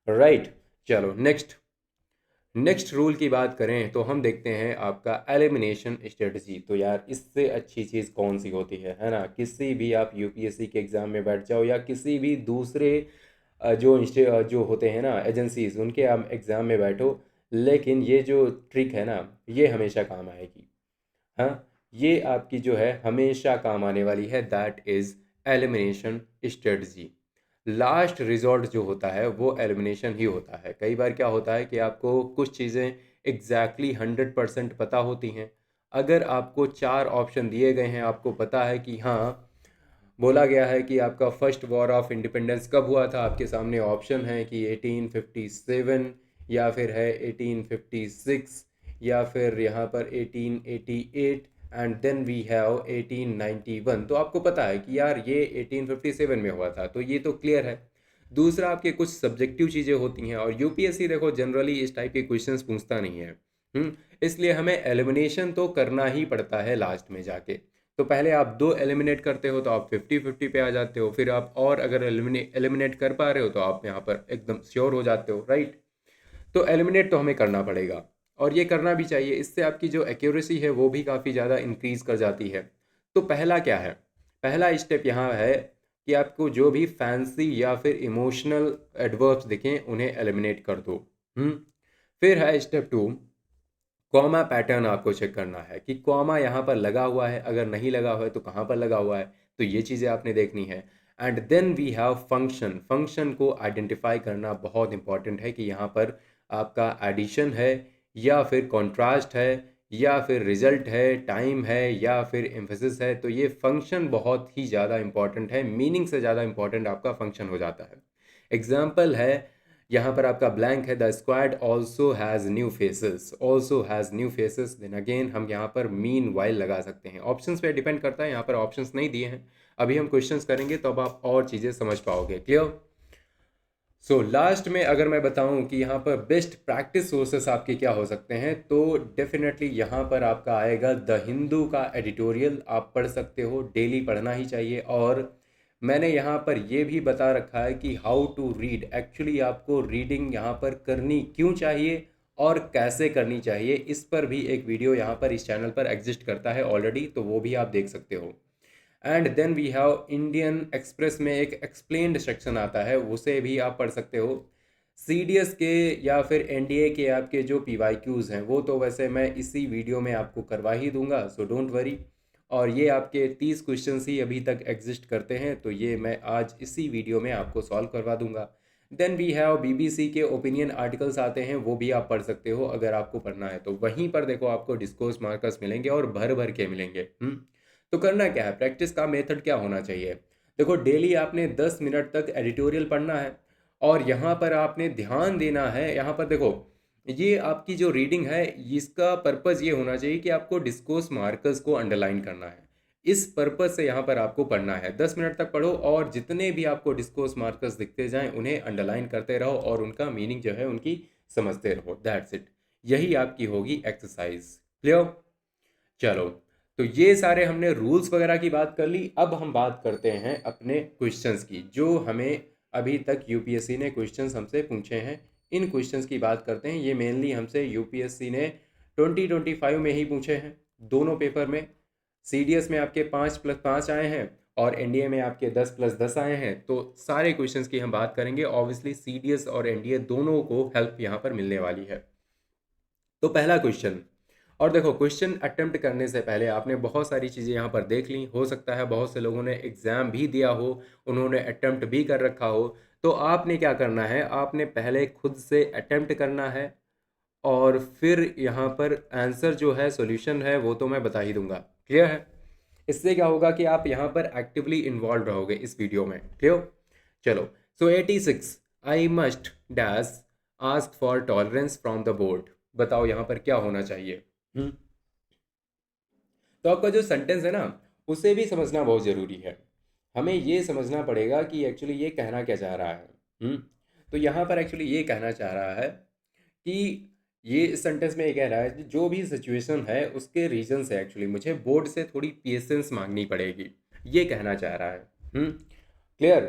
राइट। चलो नेक्स्ट रूल की बात करें तो हम देखते हैं आपका एलिमिनेशन स्ट्रेटजी। तो यार इससे अच्छी चीज़ कौन सी होती है ना। किसी भी आप यूपीएससी के एग्ज़ाम में बैठ जाओ, या किसी भी दूसरे जो होते हैं ना एजेंसीज, उनके आप एग्ज़ाम में बैठो, लेकिन ये जो ट्रिक है ना, ये हमेशा काम आएगी। हाँ, ये आपकी जो है हमेशा काम आने वाली है, that is elimination strategy. Last resort जो होता है वो एलिमिनेशन ही होता है। कई बार क्या होता है कि आपको कुछ चीज़ें एग्जैक्टली 100% पता होती हैं। अगर आपको 4 ऑप्शन दिए गए हैं, आपको पता है कि हाँ बोला गया है कि आपका फर्स्ट वॉर ऑफ इंडिपेंडेंस कब हुआ था, आपके सामने ऑप्शन है कि 1857, या फिर है 1856, या फिर यहाँ पर 1888, एंड देन वी हैव 1891। तो आपको पता है कि यार ये 1857 में हुआ था, तो ये तो क्लियर है। दूसरा, आपके कुछ सब्जेक्टिव चीज़ें होती हैं, और यूपीएससी देखो जनरली इस टाइप के क्वेश्चंस पूछता नहीं है। इसलिए हमें एलिमिनेशन तो करना ही पड़ता है लास्ट में जाके। तो पहले आप 2 एलिमिनेट करते हो तो आप 50-50 पे आ जाते हो, फिर आप और अगर एलिमिनेट कर पा रहे हो तो आप यहाँ पर एकदम श्योर हो जाते हो, राइट। तो एलिमिनेट तो हमें करना पड़ेगा, और ये करना भी चाहिए, इससे आपकी जो एक्यूरेसी है वो भी काफ़ी ज़्यादा इंक्रीज कर जाती है। तो पहला क्या है, पहला स्टेप यहाँ है कि आपको जो भी फैंसी या फिर इमोशनल एडवर्ब्स दिखें उन्हें एलिमिनेट कर दो। फिर है स्टेप 2, कॉमा पैटर्न आपको चेक करना है कि कॉमा यहाँ पर लगा हुआ है, अगर नहीं लगा हुआ है तो कहाँ पर लगा हुआ है, तो ये चीज़ें आपने देखनी है। And then we have function. Function को आइडेंटिफाई करना बहुत इंपॉर्टेंट है कि यहाँ पर आपका एडिशन है, या फिर कॉन्ट्रास्ट है, या फिर रिजल्ट है, टाइम है, या फिर एम्फेसिस है। तो ये फंक्शन बहुत ही ज़्यादा इंपॉर्टेंट है, मीनिंग से ज़्यादा इंपॉर्टेंट आपका फंक्शन हो जाता है। एग्जाम्पल है, यहाँ पर आपका ब्लैंक है, the squad also has new faces, also has new faces. Then again हम यहाँ पर मीन वाइल लगा सकते हैं। ऑप्शंस पे डिपेंड करता है, यहाँ पर ऑप्शंस नहीं दिए हैं, अभी हम क्वेश्चंस करेंगे तो अब आप और चीज़ें समझ पाओगे। क्लियर। सो लास्ट में अगर मैं बताऊं कि यहाँ पर बेस्ट प्रैक्टिस सोर्सेस आपके क्या हो सकते हैं, तो डेफिनेटली यहाँ पर आपका आएगा द हिंदू का एडिटोरियल, आप पढ़ सकते हो, डेली पढ़ना ही चाहिए। और मैंने यहाँ पर ये भी बता रखा है कि हाउ टू रीड, एक्चुअली आपको रीडिंग यहाँ पर करनी क्यों चाहिए और कैसे करनी चाहिए, इस पर भी एक वीडियो यहाँ पर इस चैनल पर एग्जिस्ट करता है ऑलरेडी, तो वो भी आप देख सकते हो। And then we have Indian Express में एक एक्सप्लेन्ड सेक्शन आता है, उसे भी आप पढ़ सकते हो। सीडीएस के या फिर एनडीए के आपके जो पीवाईक्यूज़ हैं वो तो वैसे मैं इसी वीडियो में आपको करवा ही दूंगा, सो डोंट वरी। और ये आपके 30 क्वेश्चंस ही अभी तक एग्जिस्ट करते हैं, तो ये मैं आज इसी वीडियो में आपको सॉल्व करवा दूंगा। देन वी हैव बीबीसी के ओपिनियन आर्टिकल्स आते हैं, वो भी आप पढ़ सकते हो अगर आपको पढ़ना है तो। वहीं पर देखो आपको डिस्कोर्स मार्कर्स मिलेंगे और भर भर के मिलेंगे। तो करना क्या है, प्रैक्टिस का मेथड क्या होना चाहिए। देखो डेली आपने 10 मिनट तक एडिटोरियल पढ़ना है और यहाँ पर आपने ध्यान देना है। यहाँ पर देखो ये आपकी जो रीडिंग है इसका पर्पज़ ये होना चाहिए कि आपको डिस्कोर्स मार्कर्स को अंडरलाइन करना है। इस पर्पज़ से यहाँ पर आपको पढ़ना है। 10 मिनट तक पढ़ो और जितने भी आपको डिस्कोर्स मार्कर्स दिखते जाएं उन्हें अंडरलाइन करते रहो और उनका मीनिंग जो है उनकी समझते रहो। दैट्स इट, यही आपकी होगी एक्सरसाइज। क्लियर? चलो, तो ये सारे हमने रूल्स वगैरह की बात कर ली। अब हम बात करते हैं अपने क्वेश्चंस की, जो हमें अभी तक यूपीएससी ने क्वेश्चंस हमसे पूछे हैं। इन क्वेश्चंस की बात करते हैं। ये मेनली हमसे यूपीएससी ने 2025 में ही पूछे हैं, दोनों पेपर में। सीडीएस में आपके 5+5 आए हैं और एनडीए में आपके 10+10 आए हैं। तो सारे क्वेश्चंस की हम बात करेंगे। ऑब्वियसली सीडीएस और एनडीए दोनों को हेल्प यहाँ पर मिलने वाली है। तो पहला क्वेश्चन, और देखो क्वेश्चन अटेम्प्ट करने से पहले आपने बहुत सारी चीज़ें यहाँ पर देख ली। हो सकता है बहुत से लोगों ने एग्ज़ाम भी दिया हो, उन्होंने अटेम्प्ट भी कर रखा हो। तो आपने क्या करना है, आपने पहले खुद से अटेम्प्ट करना है और फिर यहाँ पर आंसर जो है, सॉल्यूशन है, वो तो मैं बता ही दूंगा। क्लियर है? इससे क्या होगा कि आप यहाँ पर एक्टिवली इन्वॉल्व रहोगे इस वीडियो में। क्लियर? चलो, सो 86 I must dash ask for tolerance from the board. बताओ यहाँ पर क्या होना चाहिए। हम्म तो आपका जो सेंटेंस है ना, उसे भी समझना बहुत ज़रूरी है। हमें ये समझना पड़ेगा कि एक्चुअली ये कहना क्या चाह रहा है। तो यहाँ पर एक्चुअली ये कहना चाह रहा है कि ये इस सेंटेंस में ये कह रहा है कि जो भी सिचुएशन है उसके रीजन से एक्चुअली मुझे बोर्ड से थोड़ी पेशेंस मांगनी पड़ेगी, ये कहना चाह रहा है। क्लियर?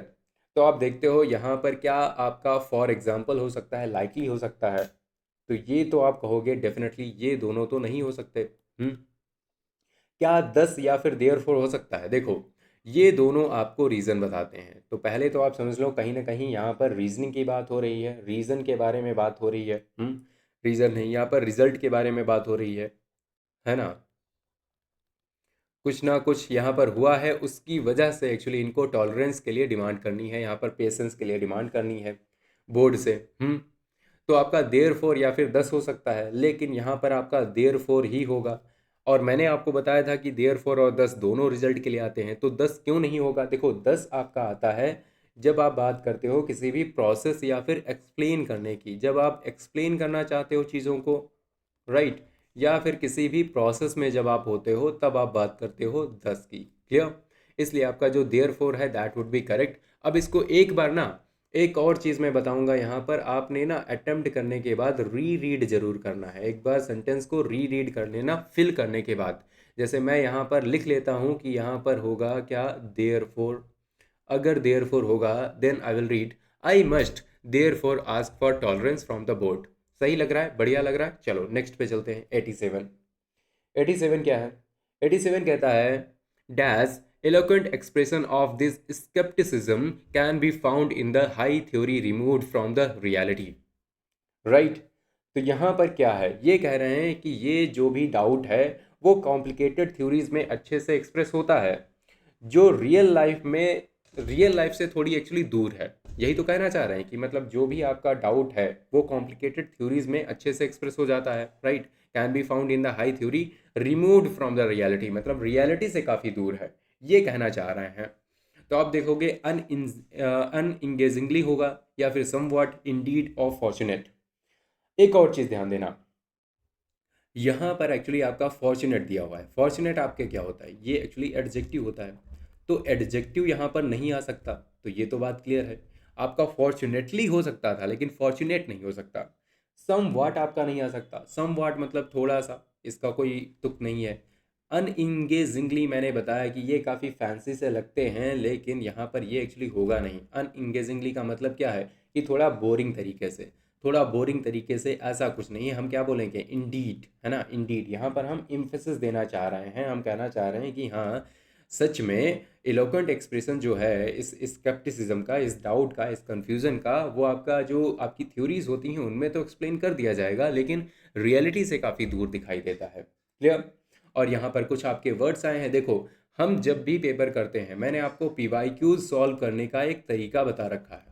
तो आप देखते हो यहाँ पर क्या आपका फॉर एग्जाम्पल हो सकता है, लाइकली हो सकता है। तो ये तो आप कहोगे डेफिनेटली ये दोनों तो नहीं हो सकते। क्या 10 या फिर देयरफॉर हो सकता है? देखो ये दोनों आपको रीज़न बताते हैं। तो पहले तो आप समझ लो कहीं ना कहीं यहाँ पर रीजनिंग की बात हो रही है, रीज़न के बारे में बात हो रही है। रीज़न नहीं, यहाँ पर रिजल्ट के बारे में बात हो रही है ना। कुछ ना कुछ यहाँ पर हुआ है, उसकी वजह से एक्चुअली इनको टॉलरेंस के लिए डिमांड करनी है, यहाँ पर पेशेंस के लिए डिमांड करनी है बोर्ड से। तो आपका देयर फोर या फिर 10 हो सकता है, लेकिन यहाँ पर आपका देयर फोर ही होगा। और मैंने आपको बताया था कि देयर फोर और 10 दोनों रिजल्ट के लिए आते हैं। तो 10 क्यों नहीं होगा? देखो 10 आपका आता है जब आप बात करते हो किसी भी प्रोसेस या फिर एक्सप्लेन करने की, जब आप एक्सप्लेन करना चाहते हो चीज़ों को, राइट, या फिर किसी भी प्रोसेस में जब आप होते हो तब आप बात करते हो 10 की। क्लियर? इसलिए आपका जो देयर फोर है दैट वुड बी करेक्ट। अब इसको एक बार ना, एक और चीज़ मैं बताऊंगा यहाँ पर, आपने ना अटेम्प्ट करने के बाद री रीड जरूर करना है। एक बार सेंटेंस को री रीड कर लेना फिल करने के बाद। जैसे मैं यहाँ पर लिख लेता हूँ कि यहाँ पर होगा क्या, देयर फोर। अगर देयर फोर होगा then I will read I must therefore ask for tolerance from the board. सही लग रहा है? बढ़िया लग रहा है? चलो नेक्स्ट पे चलते हैं। 87। 87 क्या है? 87 कहता है dash eloquent expression of this skepticism can be found in the high theory removed from the reality, right? तो यहाँ पर क्या है, ये कह रहे हैं कि ये जो भी डाउट है वो कॉम्प्लिकेटेड थ्योरीज में अच्छे से एक्सप्रेस होता है, जो रियल लाइफ से थोड़ी एक्चुअली दूर है। यही तो कहना चाह रहे हैं कि मतलब जो भी आपका डाउट है वो कॉम्प्लिकेटेड थ्योरीज में अच्छे से एक्सप्रेस हो जाता है, right? Can be found in the high theory removed from the reality, मतलब रियलिटी से काफ़ी दूर है, ये कहना चाह रहे हैं। तो आप देखोगे अनइंगेजिंगली होगा या फिर समवॉट, इंडीड और फॉर्चुनेट। एक और चीज़ ध्यान देना, यहाँ पर एक्चुअली आपका फॉर्चुनेट दिया हुआ है। फॉर्चुनेट आपके क्या होता है? ये एक्चुअली एडजेक्टिव होता है। तो एडजेक्टिव यहाँ पर नहीं आ सकता, तो ये तो बात क्लियर है। आपका फॉर्चुनेटली हो सकता था लेकिन फॉर्चुनेट नहीं हो सकता। सम वाट आपका नहीं आ सकता। सम वाट मतलब थोड़ा सा, इसका कोई तुक नहीं है। अनइंगेजिंगली मैंने बताया कि ये काफ़ी फैंसी से लगते हैं, लेकिन यहाँ पर ये एक्चुअली होगा नहीं। अनइंगेजिंगली का मतलब क्या है कि थोड़ा बोरिंग तरीके से, थोड़ा बोरिंग तरीके से, ऐसा कुछ नहीं है। हम क्या बोलेंगे, इंडीड, है ना, इंडीड। यहाँ पर हम इम्फेसिस देना चाह रहे हैं, हम कहना चाह रहे हैं कि हाँ, सच में एलोक्वेंट एक्सप्रेशन जो है इस स्केप्टिसिज्म का, इस डाउट का, इस कंफ्यूजन का, वो आपका जो आपकी थ्योरीज होती हैं उनमें तो एक्सप्लेन कर दिया जाएगा, लेकिन रियलिटी से काफ़ी दूर दिखाई देता है। क्लियर। और यहाँ पर कुछ आपके वर्ड्स आए हैं, देखो। हम जब भी पेपर करते हैं, मैंने आपको पीवाईक्यूज सॉल्व करने का एक तरीका बता रखा है।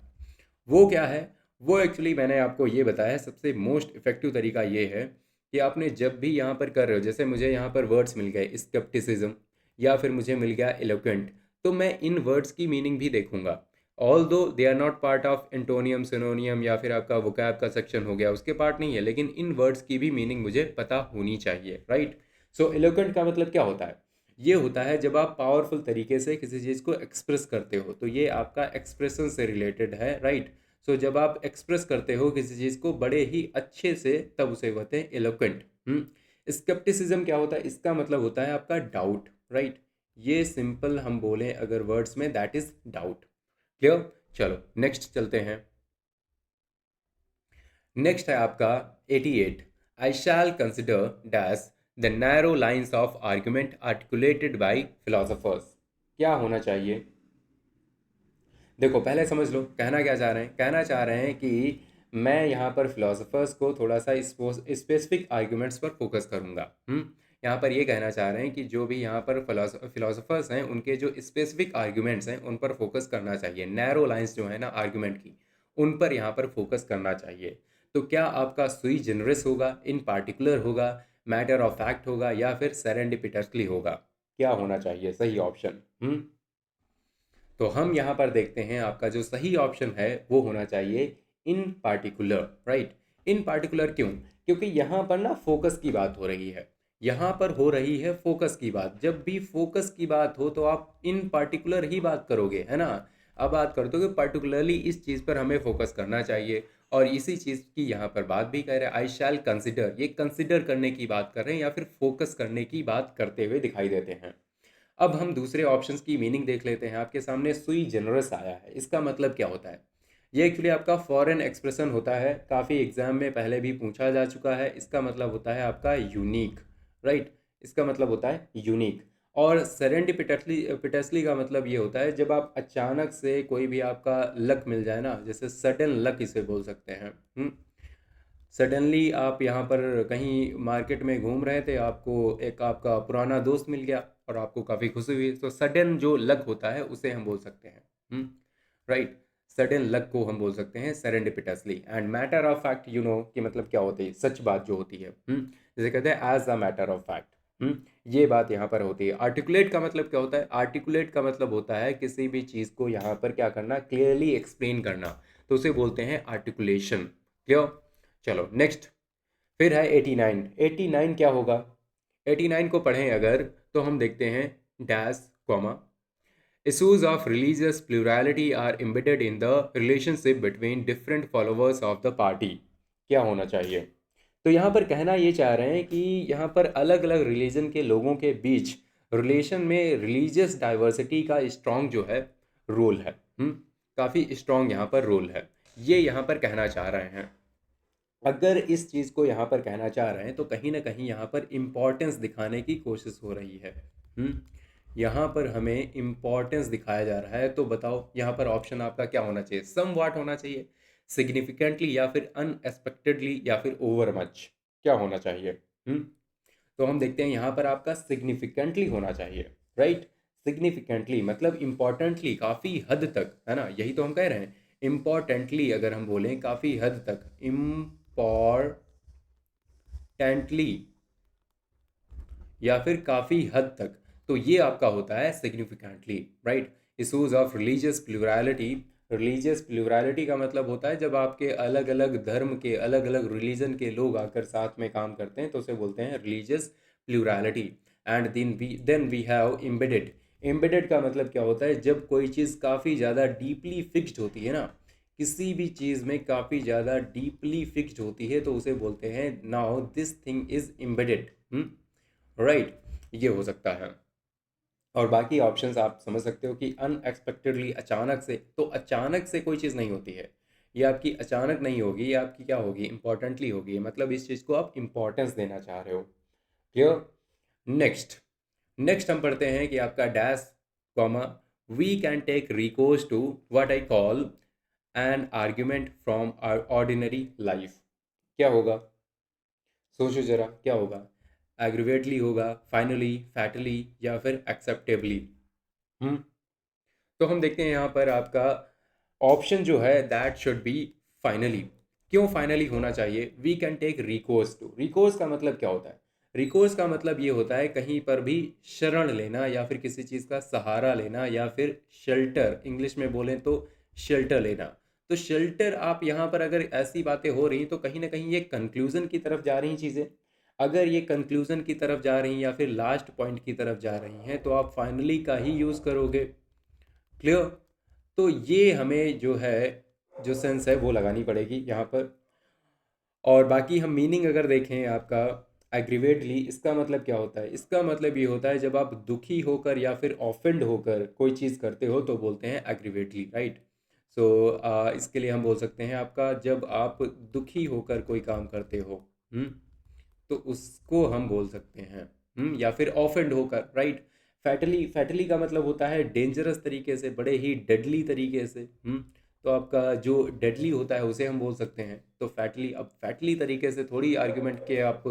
वो क्या है, वो एक्चुअली मैंने आपको ये बताया है, सबसे मोस्ट इफेक्टिव तरीका ये है कि आपने जब भी यहाँ पर कर रहे हो, जैसे मुझे यहाँ पर वर्ड्स मिल गए स्केप्टिसिज्म, या फिर मुझे मिल गया एलोक्वेंट, तो मैं इन वर्ड्स की मीनिंग भी देखूंगा। Although they are not part of antonym synonym या फिर आपका वोकैब का सेक्शन हो गया, उसके पार्ट नहीं है, लेकिन इन वर्ड्स की भी मीनिंग मुझे पता होनी चाहिए, राइट। सो एलोक्वेंट का मतलब क्या होता है, ये होता है जब आप पावरफुल तरीके से किसी चीज़ को एक्सप्रेस करते हो, तो ये आपका एक्सप्रेशन से रिलेटेड है, राइट। सो जब आप एक्सप्रेस करते हो किसी चीज़ को बड़े ही अच्छे से, तब उसे कहते हैं एलोक्वेंट। स्केप्टिसिज्म क्या होता है, इसका मतलब होता है आपका डाउट, राइट। ये सिंपल हम बोलें अगर वर्ड्स में, दैट इज डाउट। क्लियर। चलो नेक्स्ट चलते हैं। नेक्स्ट है आपका 88। I shall consider dash the narrow lines of argument articulated by philosophers. क्या होना चाहिए, देखो पहले समझ लो कहना क्या चाह रहे हैं। कहना चाह रहे हैं कि मैं यहाँ पर फिलोसफर्स को थोड़ा सा स्पेसिफिक आर्ग्यूमेंट्स पर फोकस करूँगा। यहाँ पर ये कहना चाह रहे हैं कि जो भी यहाँ पर फिलोसफर्स हैं उनके जो स्पेसिफिक आर्ग्यूमेंट्स हैं उन पर फोकस करना चाहिए। नैरो लाइंस जो है ना आर्ग्यूमेंट की, उन पर यहाँ पर फोकस करना चाहिए। तो क्या आपका सुई जनरस होगा, इन पार्टिकुलर होगा, मैटर ऑफ फैक्ट होगा, या फिर सेरेंडिपिटसली होगा? क्या होना चाहिए सही ऑप्शन? तो हम यहाँ पर देखते हैं आपका जो सही ऑप्शन है वो होना चाहिए इन पार्टिकुलर, राइट। इन पार्टिकुलर क्यों? क्योंकि यहाँ पर ना फोकस की बात हो रही है, यहाँ पर हो रही है फोकस की बात। जब भी फोकस की बात हो तो आप इन पार्टिकुलर ही बात करोगे, है ना। अब बात करते हो कि पर्टिकुलरली इस चीज़ पर हमें फोकस करना चाहिए, और इसी चीज़ की यहाँ पर बात भी कह रहे हैं। आई शैल कंसिडर, ये कंसिडर करने की बात कर रहे हैं या फिर फोकस करने की बात करते हुए दिखाई देते हैं। अब हम दूसरे ऑप्शंस की मीनिंग देख लेते हैं। आपके सामने सुई जनरस आया है, इसका मतलब क्या होता है? ये एक्चुअली आपका फॉरेन एक्सप्रेशन होता है, काफ़ी एग्जाम में पहले भी पूछा जा चुका है। इसका मतलब होता है आपका यूनिक, राइट। इसका मतलब होता है यूनिक। और सेरेंडिपिटसली पिटसली का मतलब ये होता है जब आप अचानक से कोई भी आपका लक मिल जाए ना, जैसे सडन लक इसे बोल सकते हैं। सडनली आप यहाँ पर कहीं मार्केट में घूम रहे थे, आपको एक आपका पुराना दोस्त मिल गया और आपको काफ़ी खुशी हुई, तो सडन जो लक होता है उसे हम बोल सकते हैं, राइट। सडन लक को हम बोल सकते हैं serendipitously. And matter of fact you know कि मतलब क्या होती है, सच बात जो होती है, जैसे कहते हैं as a matter of fact. ये बात यहाँ पर होती है। आर्टिकुलेट का मतलब क्या होता है? आर्टिकुलेट का मतलब होता है किसी भी चीज़ को यहाँ पर क्या करना, क्लियरली एक्सप्लेन करना, तो उसे बोलते हैं आर्टिकुलेशन। क्लियर। चलो नेक्स्ट। फिर है 89। 89 क्या होगा? 89 को पढ़ें अगर, तो हम देखते हैं dash comma, issues of religious plurality are embedded in the relationship between different followers of the party। क्या होना चाहिए? तो यहाँ पर कहना ये चाह रहे हैं कि यहाँ पर अलग अलग रिलीजन के लोगों के बीच रिलेशन में रिलीजियस डाइवर्सिटी का स्ट्रॉन्ग जो है रोल है। काफ़ी स्ट्रॉन्ग यहाँ पर रोल है, ये यहाँ पर कहना चाह रहे हैं। अगर इस चीज़ को यहाँ पर कहना चाह रहे हैं तो कहीं ना कहीं यहाँ पर इम्पोर्टेंस दिखाने की कोशिश हो रही है। यहाँ पर हमें इम्पोर्टेंस दिखाया जा रहा है, तो बताओ यहाँ पर ऑप्शन आपका क्या होना चाहिए? सम वाट होना चाहिए, सिग्निफिकेंटली, या फिर अनएक्सपेक्टेडली, या फिर ओवर मच? क्या होना चाहिए? तो हम देखते हैं यहाँ पर आपका सिग्निफिकेंटली होना चाहिए, राइट। सिग्निफिकेंटली मतलब इम्पॉर्टेंटली, काफ़ी हद तक, है ना, यही तो हम कह रहे हैं। इम्पॉर्टेंटली अगर हम बोलें काफ़ी हद तक, इम्पॉर्टेंटली या फिर काफ़ी हद तक, तो ये आपका होता है significantly, right. Issues of religious plurality, religious plurality का मतलब होता है जब आपके अलग अलग धर्म के, अलग अलग रिलीजन के लोग आकर साथ में काम करते हैं, तो उसे बोलते हैं religious plurality. And then we have embedded. Embedded का मतलब क्या होता है? जब कोई चीज़ काफ़ी ज़्यादा डीपली फिक्स्ड होती है ना, किसी भी चीज़ में काफ़ी ज़्यादा डीपली फिक्स्ड होती है, तो उसे बोलते हैं now this thing is embedded, right. ये हो सकता है। और बाकी ऑप्शंस आप समझ सकते हो कि अनएक्सपेक्टेडली, अचानक से, तो अचानक से कोई चीज़ नहीं होती है। ये आपकी अचानक नहीं होगी, ये आपकी क्या होगी, इम्पोर्टेंटली होगी, मतलब इस चीज़ को आप इम्पोर्टेंस देना चाह रहे हो। क्लियर। नेक्स्ट। नेक्स्ट हम पढ़ते हैं कि आपका dash comma we can take recourse to what I call an argument from our ordinary life. क्या होगा, सोचो जरा, क्या होगा? एग्रीवेटली होगा, फाइनली, फैटली, या फिर एक्सेप्टेबली? हम्म तो हम देखते हैं यहाँ पर आपका ऑप्शन जो है दैट शुड बी फाइनली। क्यों फाइनली होना चाहिए? We can take recourse to, recourse का मतलब क्या होता है? रिकोर्स का मतलब ये होता है कहीं पर भी शरण लेना, या फिर किसी चीज़ का सहारा लेना, या फिर शेल्टर, इंग्लिश में बोलें तो शेल्टर लेना। तो शेल्टर, आप यहाँ पर अगर ऐसी बातें हो रही तो कहीं ना कहीं ये कंक्लूजन की तरफ जा रही चीज़ें। अगर ये कंक्लूजन की तरफ जा रही या फिर लास्ट पॉइंट की तरफ जा रही हैं तो आप फाइनली का ही यूज़ करोगे। क्लियर। तो ये हमें जो है, जो सेंस है वो लगानी पड़ेगी यहाँ पर। और बाकी हम मीनिंग अगर देखें आपका एग्रीवेटली, इसका मतलब क्या होता है? इसका मतलब ये होता है जब आप दुखी होकर या फिर ऑफेंड होकर कोई चीज़ करते हो तो बोलते हैं एग्रीवेटली, राइट। सो इसके लिए हम बोल सकते हैं आपका जब आप दुखी होकर कोई काम करते हो, हम्म तो उसको हम बोल सकते हैं, या फिर ऑफेंड होकर, राइट। फैटली, फैटली का मतलब होता है डेंजरस तरीके से, बड़े ही डेडली तरीके से। तो आपका जो डेडली होता है उसे हम बोल सकते हैं। तो फैटली, अब फैटली तरीके से थोड़ी आर्ग्यूमेंट के आप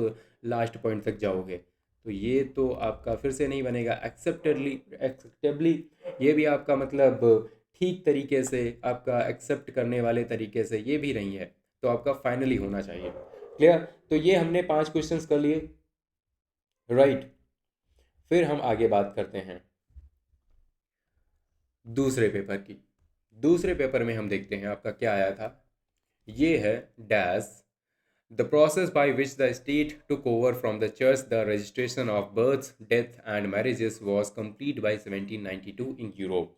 लास्ट पॉइंट तक जाओगे, तो ये तो आपका फिर से नहीं बनेगा। एक्सेप्टेडली, एक्सेप्टेबली, ये भी आपका मतलब ठीक तरीके से, आपका एक्सेप्ट करने वाले तरीके से, ये भी नहीं है। तो आपका फाइनली होना चाहिए। क्लियर। तो ये हमने 5 क्वेश्चंस कर लिए, राइट। फिर हम आगे बात करते हैं दूसरे पेपर की। दूसरे पेपर में हम देखते हैं आपका क्या आया था। ये है dash the process by which the state took over from the church the registration of births, death and marriages was complete by 1792 in Europe.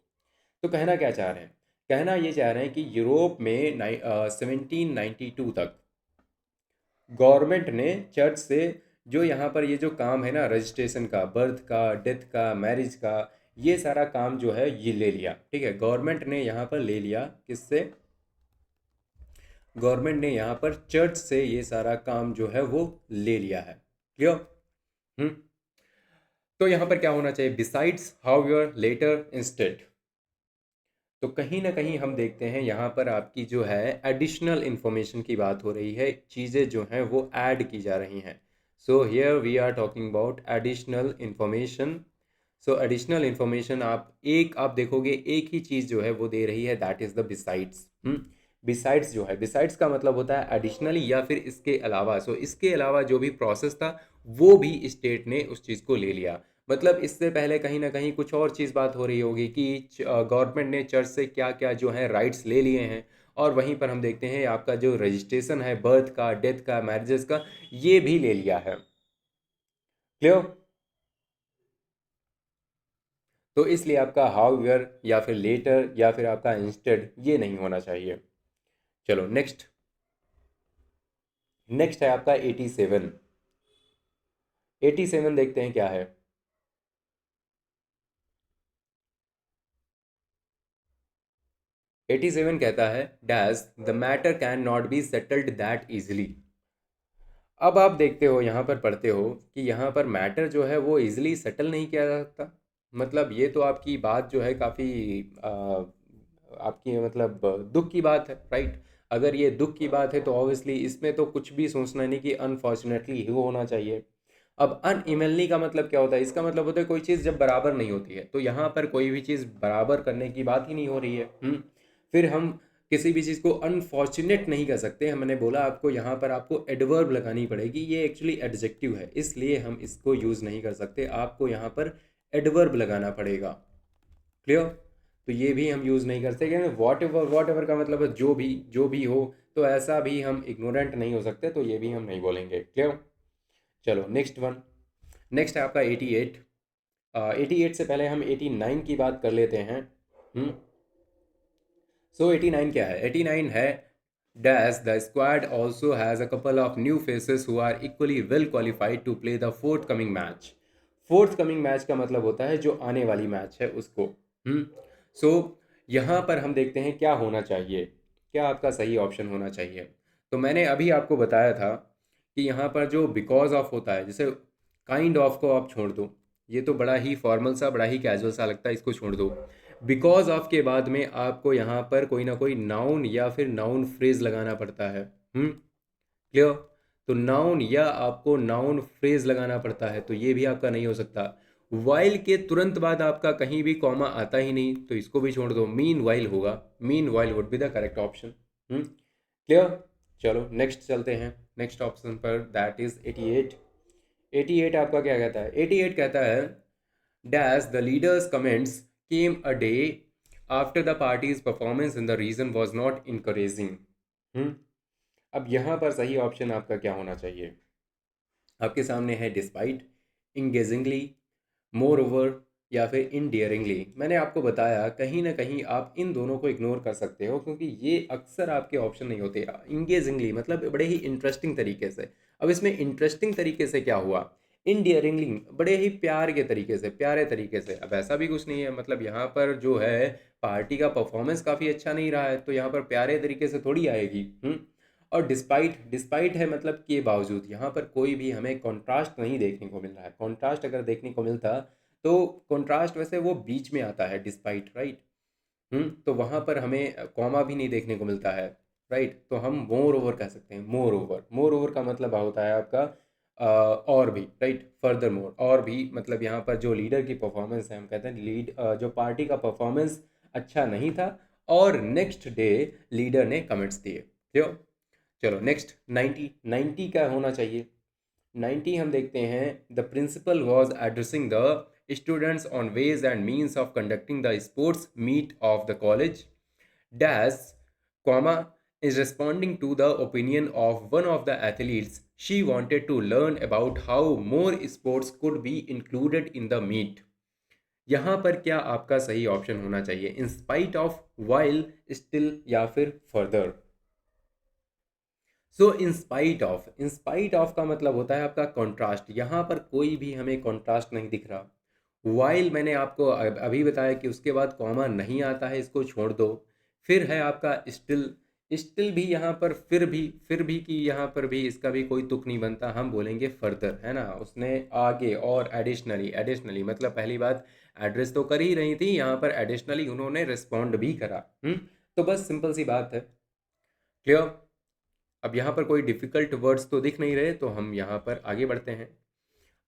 तो कहना क्या चाह रहे हैं? कहना ये चाह रहे हैं कि यूरोप में 1792 तक गवर्नमेंट ने चर्च से जो यहाँ पर ये जो काम है ना, रजिस्ट्रेशन का, बर्थ का, डेथ का, मैरिज का, ये सारा काम जो है ये ले लिया। ठीक है, गवर्नमेंट ने यहाँ पर ले लिया, किससे? गवर्नमेंट ने यहाँ पर चर्च से ये सारा काम जो है वो ले लिया है। क्लियर। हम्म तो यहाँ पर क्या होना चाहिए? Besides, however, later, instead. तो कहीं ना कहीं हम देखते हैं यहाँ पर आपकी जो है एडिशनल इंफॉर्मेशन की बात हो रही है, चीज़ें जो हैं वो ऐड की जा रही हैं। So here we are talking about additional information. So additional information, आप देखोगे एक ही चीज़ जो है वो दे रही है, that is the besides. Besides जो है, बिसाइड्स का मतलब होता है एडिशनली या फिर इसके अलावा। सो इसके अलावा जो भी प्रोसेस था वो भी स्टेट ने उस चीज़ को ले लिया। मतलब इससे पहले कहीं ना कहीं कुछ और चीज़ बात हो रही होगी कि गवर्नमेंट ने चर्च से क्या क्या जो है राइट्स ले लिए हैं, और वहीं पर हम देखते हैं आपका जो रजिस्ट्रेशन है बर्थ का, डेथ का, मैरिजेस का, ये भी ले लिया है। क्लियर। तो इसलिए आपका हाउएवर या फिर लेटर या फिर आपका इंस्टेड ये नहीं होना चाहिए। चलो नेक्स्ट। नेक्स्ट है आपका 87। 87 देखते हैं क्या है। 87 कहता है dash the matter can not be settled that easily. अब आप देखते हो यहाँ पर पढ़ते हो कि यहाँ पर मैटर जो है वो इजीली सेटल नहीं किया जा सकता। मतलब ये तो आपकी बात जो है काफ़ी आपकी मतलब दुख की बात है, राइट। अगर ये दुख की बात है तो ऑब्वियसली इसमें तो कुछ भी सोचना नहीं कि अनफॉर्चुनेटली ही वो होना चाहिए। अब अनइवनली का मतलब क्या होता है? इसका मतलब होता है कोई चीज़ जब बराबर नहीं होती है, तो यहाँ पर कोई भी चीज़ बराबर करने की बात ही नहीं हो रही है। फिर हम किसी भी चीज़ को अनफॉर्चुनेट नहीं कर सकते। हमने बोला आपको यहाँ पर आपको एडवर्ब लगानी पड़ेगी, ये एक्चुअली एडजेक्टिव है, इसलिए हम इसको यूज़ नहीं कर सकते। आपको यहाँ पर एडवर्ब लगाना पड़ेगा। क्लियर। तो ये भी हम यूज़ नहीं कर सकते, क्योंकि वॉट एवर का मतलब है जो भी हो। तो ऐसा भी हम इग्नोरेंट नहीं हो सकते, तो ये भी हम नहीं बोलेंगे। क्लियर। चलो नेक्स्ट वन। नेक्स्ट है आपका 88। 88 से पहले हम 89 की बात कर लेते हैं। हम्म सो 89 क्या है? 89 है dash the squad also has a couple of new faces who are equally well qualified to play the forthcoming match. Forthcoming match का मतलब होता है जो आने वाली मैच है उसको। सो यहाँ पर हम देखते हैं क्या होना चाहिए, क्या आपका सही ऑप्शन होना चाहिए। तो मैंने अभी आपको बताया था कि यहाँ पर जो बिकॉज ऑफ होता है, जैसे काइंड ऑफ को आप छोड़ दो, ये तो बड़ा ही फॉर्मल सा, बड़ा ही कैजुअल सा लगता है, इसको छोड़ दो। बिकॉज ऑफ के बाद में आपको यहाँ पर कोई ना कोई नाउन या फिर नाउन फ्रेज लगाना पड़ता है। क्लियर? तो नाउन या आपको नाउन फ्रेज लगाना पड़ता है, तो ये भी आपका नहीं हो सकता। वाइल के तुरंत बाद आपका कहीं भी कॉमा आता ही नहीं, तो इसको भी छोड़ दो, मीन वाइल होगा। Meanwhile would be the correct option. Clear? चलो नेक्स्ट चलते हैं, नेक्स्ट ऑप्शन पर, दैट इज 88। 88 आपका क्या कहता है? 88 कहता है dash the leaders comments came a day after the party's performance in the region was not encouraging. अब यहाँ पर सही ऑप्शन आपका क्या होना चाहिए? आपके सामने है डिस्पाइट, इंगेजिंगली, मोर ओवर या फिर इनडियरिंगली। मैंने आपको बताया कहीं ना कहीं आप इन दोनों को इग्नोर कर सकते हो, क्योंकि ये अक्सर आपके ऑप्शन नहीं होते। इंगेजिंगली मतलब बड़े ही इंटरेस्टिंग तरीके से। अब इसमें इंटरेस्टिंग तरीके से क्या हुआ? इनडियरिंगली बड़े ही प्यार के तरीके से, प्यारे तरीके से। अब ऐसा भी कुछ नहीं है, मतलब यहाँ पर जो है पार्टी का परफॉर्मेंस काफ़ी अच्छा नहीं रहा है, तो यहाँ पर प्यारे तरीके से थोड़ी आएगी। और डिस्पाइट, डिस्पाइट है मतलब के बावजूद। यहाँ पर कोई भी हमें कॉन्ट्रास्ट नहीं देखने को मिल रहा है। कॉन्ट्रास्ट अगर देखने को मिलता तो कॉन्ट्रास्ट वैसे वो बीच में आता है, डिस्पाइट, राइट। तो वहाँ पर हमें कॉमा भी नहीं देखने को मिलता है, राइट। तो हम मोर ओवर कह सकते हैं, मोर ओवर। मोर ओवर का मतलब होता है आपका और भी, राइट। फर्दर मोर, और भी मतलब यहाँ पर जो लीडर की परफॉर्मेंस है, हम कहते हैं जो पार्टी का परफॉर्मेंस अच्छा नहीं था, और नेक्स्ट डे लीडर ने कमेंट्स दिए। क्यों? चलो नेक्स्ट 90। 90 का होना चाहिए। 90 हम देखते हैं the principal was addressing the students on ways and means of conducting the sports meet of the college dash comma is responding to the opinion of one of the athletes. She wanted to learn about how more sports could be included in the meet. यहाँ पर क्या आपका सही option होना चाहिए? In spite of, while, still या फिर further? So in spite of का मतलब होता है आपका कॉन्ट्रास्ट। यहाँ पर कोई भी हमें कॉन्ट्रास्ट नहीं दिख रहा। वाइल मैंने आपको अभी बताया कि उसके बाद कॉमा नहीं आता है, इसको छोड़ दो। फिर है आपका स्टिल। स्टिल भी यहाँ पर फिर भी कि यहाँ पर भी इसका भी कोई तुक नहीं बनता, हम बोलेंगे फर्दर, है ना। उसने आगे और एडिशनली, एडिशनली मतलब पहली बात एड्रेस तो कर ही रही थी, यहाँ पर एडिशनली उन्होंने रिस्पॉन्ड भी करा। तो बस सिंपल सी बात है। क्लियर? अब यहाँ पर कोई डिफ़िकल्ट वर्ड्स तो दिख नहीं रहे, तो हम यहाँ पर आगे बढ़ते हैं।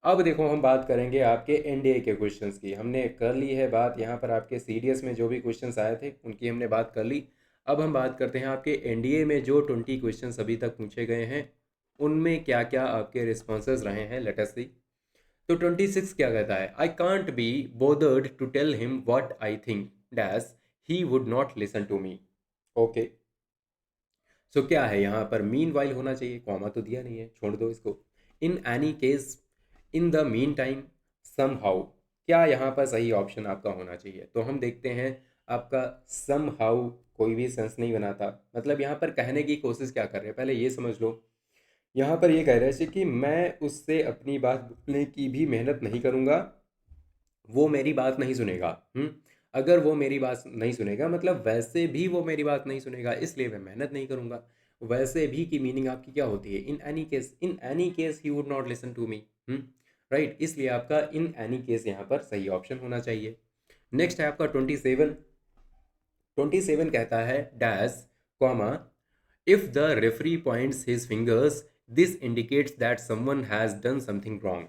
अब देखो हम बात करेंगे आपके एनडीए के क्वेश्चंस की। हमने कर ली है बात यहाँ पर आपके सीडीएस में जो भी क्वेश्चंस आए थे उनकी हमने बात कर ली। अब हम बात करते हैं आपके एनडीए में जो 20 क्वेश्चंस अभी तक पूछे गए हैं, उनमें क्या क्या आपके रिस्पॉन्सेज रहे हैं, लेट अस सी। तो 26 क्या कहता है? I can't be bothered to tell him what I think dash he would not listen to me. Okay, so क्या है यहाँ पर? मीन वाइल होना चाहिए, कॉमा तो दिया नहीं है, छोड़ दो इसको। In any case, in the meantime, somehow, क्या यहाँ पर सही ऑप्शन आपका होना चाहिए? तो हम देखते हैं आपका सम हाउ कोई भी सेंस नहीं बनाता। मतलब यहाँ पर कहने की कोशिश क्या कर रहे हैं, पहले ये समझ लो। यहाँ पर ये कह रहे हैं कि मैं उससे अपनी बात बोलने की भी मेहनत नहीं करूँगा, वो मेरी बात नहीं सुनेगा। अगर वो मेरी बात नहीं सुनेगा मतलब वैसे भी वो मेरी बात नहीं सुनेगा, इसलिए मैं मेहनत नहीं करूँगा। वैसे भी की मीनिंग आपकी क्या होती है? In any case he would not listen to me. Right, इसलिए आपका इन एनी केस यहाँ पर सही ऑप्शन होना चाहिए। नेक्स्ट है आपका 27। 27 कहता है dash comma if the referee points his fingers this indicates that someone has done something wrong.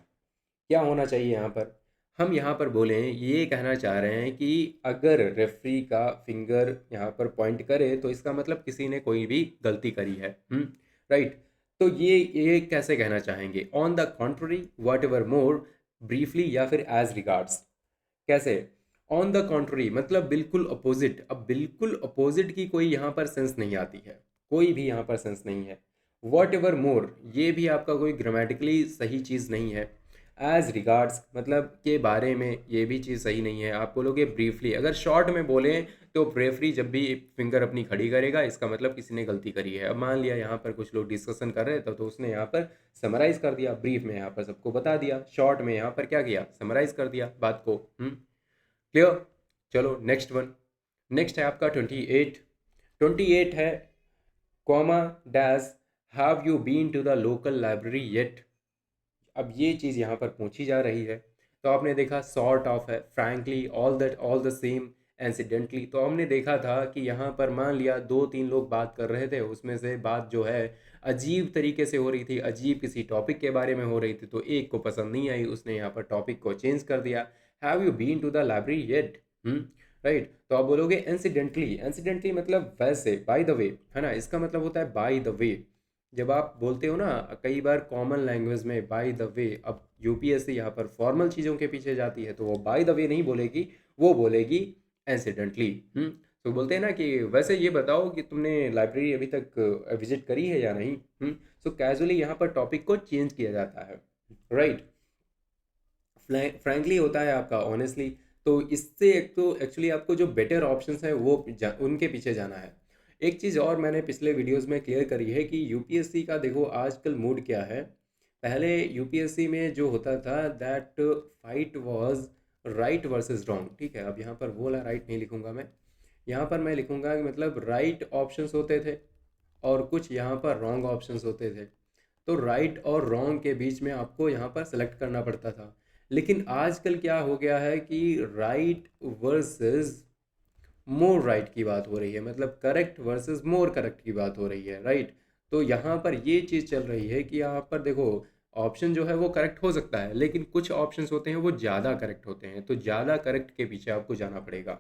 क्या होना चाहिए यहाँ पर? हम यहाँ पर बोलें, ये कहना चाह रहे हैं कि अगर रेफरी का फिंगर यहाँ पर पॉइंट करे तो इसका मतलब किसी ने कोई भी गलती करी है। राइट। तो ये कैसे कहना चाहेंगे? On the contrary, what ever more, briefly या फिर एज रिगार्ड्स। कैसे? ऑन द कॉन्ट्ररी मतलब बिल्कुल अपोजिट। अब बिल्कुल अपोजिट की कोई यहाँ पर सेंस नहीं आती है, कोई भी यहाँ पर सेंस नहीं है। वॉट एवर मोर, ये भी आपका कोई ग्रामेटिकली सही चीज़ नहीं है। एज रिगार्ड्स मतलब के बारे में, ये भी चीज़ सही नहीं है। आप बोलोगे ब्रीफली, अगर शॉर्ट में बोलें तो रेफरी जब भी फिंगर अपनी खड़ी करेगा इसका मतलब किसी ने गलती करी है। अब मान लिया यहाँ पर कुछ लोग डिस्कशन कर रहे थे तो उसने यहाँ पर समराइज़ कर दिया, ब्रीफ में यहाँ पर सबको बता दिया, शॉर्ट में यहाँ पर क्या किया, समराइज़ कर दिया बात को। क्लियर। चलो नेक्स्ट वन। नेक्स्ट है आपका 28। 28 है comma dash have you been to the local library yet. अब ये चीज़ यहाँ पर पूछी जा रही है तो आपने देखा सॉर्ट ऑफ है, frankly, all the same, incidentally. तो हमने देखा था कि यहाँ पर मान लिया दो तीन लोग बात कर रहे थे, उसमें से बात जो है अजीब तरीके से हो रही थी, अजीब किसी टॉपिक के बारे में हो रही थी, तो एक को पसंद नहीं आई, उसने यहाँ पर टॉपिक को चेंज कर दिया। Have you been to the library yet, right. तो आप बोलोगे इंसिडेंटली, इंसिडेंटली मतलब वैसे, बाय द वे, है ना, इसका मतलब होता है बाय द वे। जब आप बोलते हो ना कई बार कॉमन लैंग्वेज में बाय द वे, अब यूपीएससी यहाँ पर फॉर्मल चीज़ों के पीछे जाती है तो वो बाय द वे नहीं बोलेगी, वो बोलेगी इंसिडेंटली। तो बोलते हैं ना कि वैसे ये बताओ कि तुमने लाइब्रेरी अभी तक विजिट करी है या नहीं। सो कैजुअली यहाँ पर टॉपिक को चेंज किया जाता है, राइट। फ्रैंकली होता है आपका ऑनेस्टली। तो इससे एक तो एक्चुअली आपको जो बेटर ऑप्शंस हैं वो उनके पीछे जाना है। एक चीज़ और मैंने पिछले वीडियोस में क्लियर करी है कि यूपीएससी का देखो आजकल मूड क्या है। पहले यूपीएससी में जो होता था that fight was right versus wrong, ठीक है। अब यहाँ पर वो वाला राइट नहीं लिखूंगा मैं, यहाँ पर मैं लिखूंगा कि मतलब राइट ऑप्शंस होते थे और कुछ यहाँ पर रॉन्ग ऑप्शंस होते थे। तो राइट और रॉन्ग के बीच में आपको यहाँ पर सेलेक्ट करना पड़ता था। लेकिन आजकल क्या हो गया है कि राइट वर्सेस मोर राइट की बात हो रही है, मतलब करेक्ट वर्सेस मोर करेक्ट की बात हो रही है, राइट। तो यहाँ पर ये चीज़ चल रही है कि यहाँ पर देखो ऑप्शन जो है वो करेक्ट हो सकता है लेकिन कुछ ऑप्शंस होते हैं वो ज़्यादा करेक्ट होते हैं, तो ज़्यादा करेक्ट के पीछे आपको जाना पड़ेगा।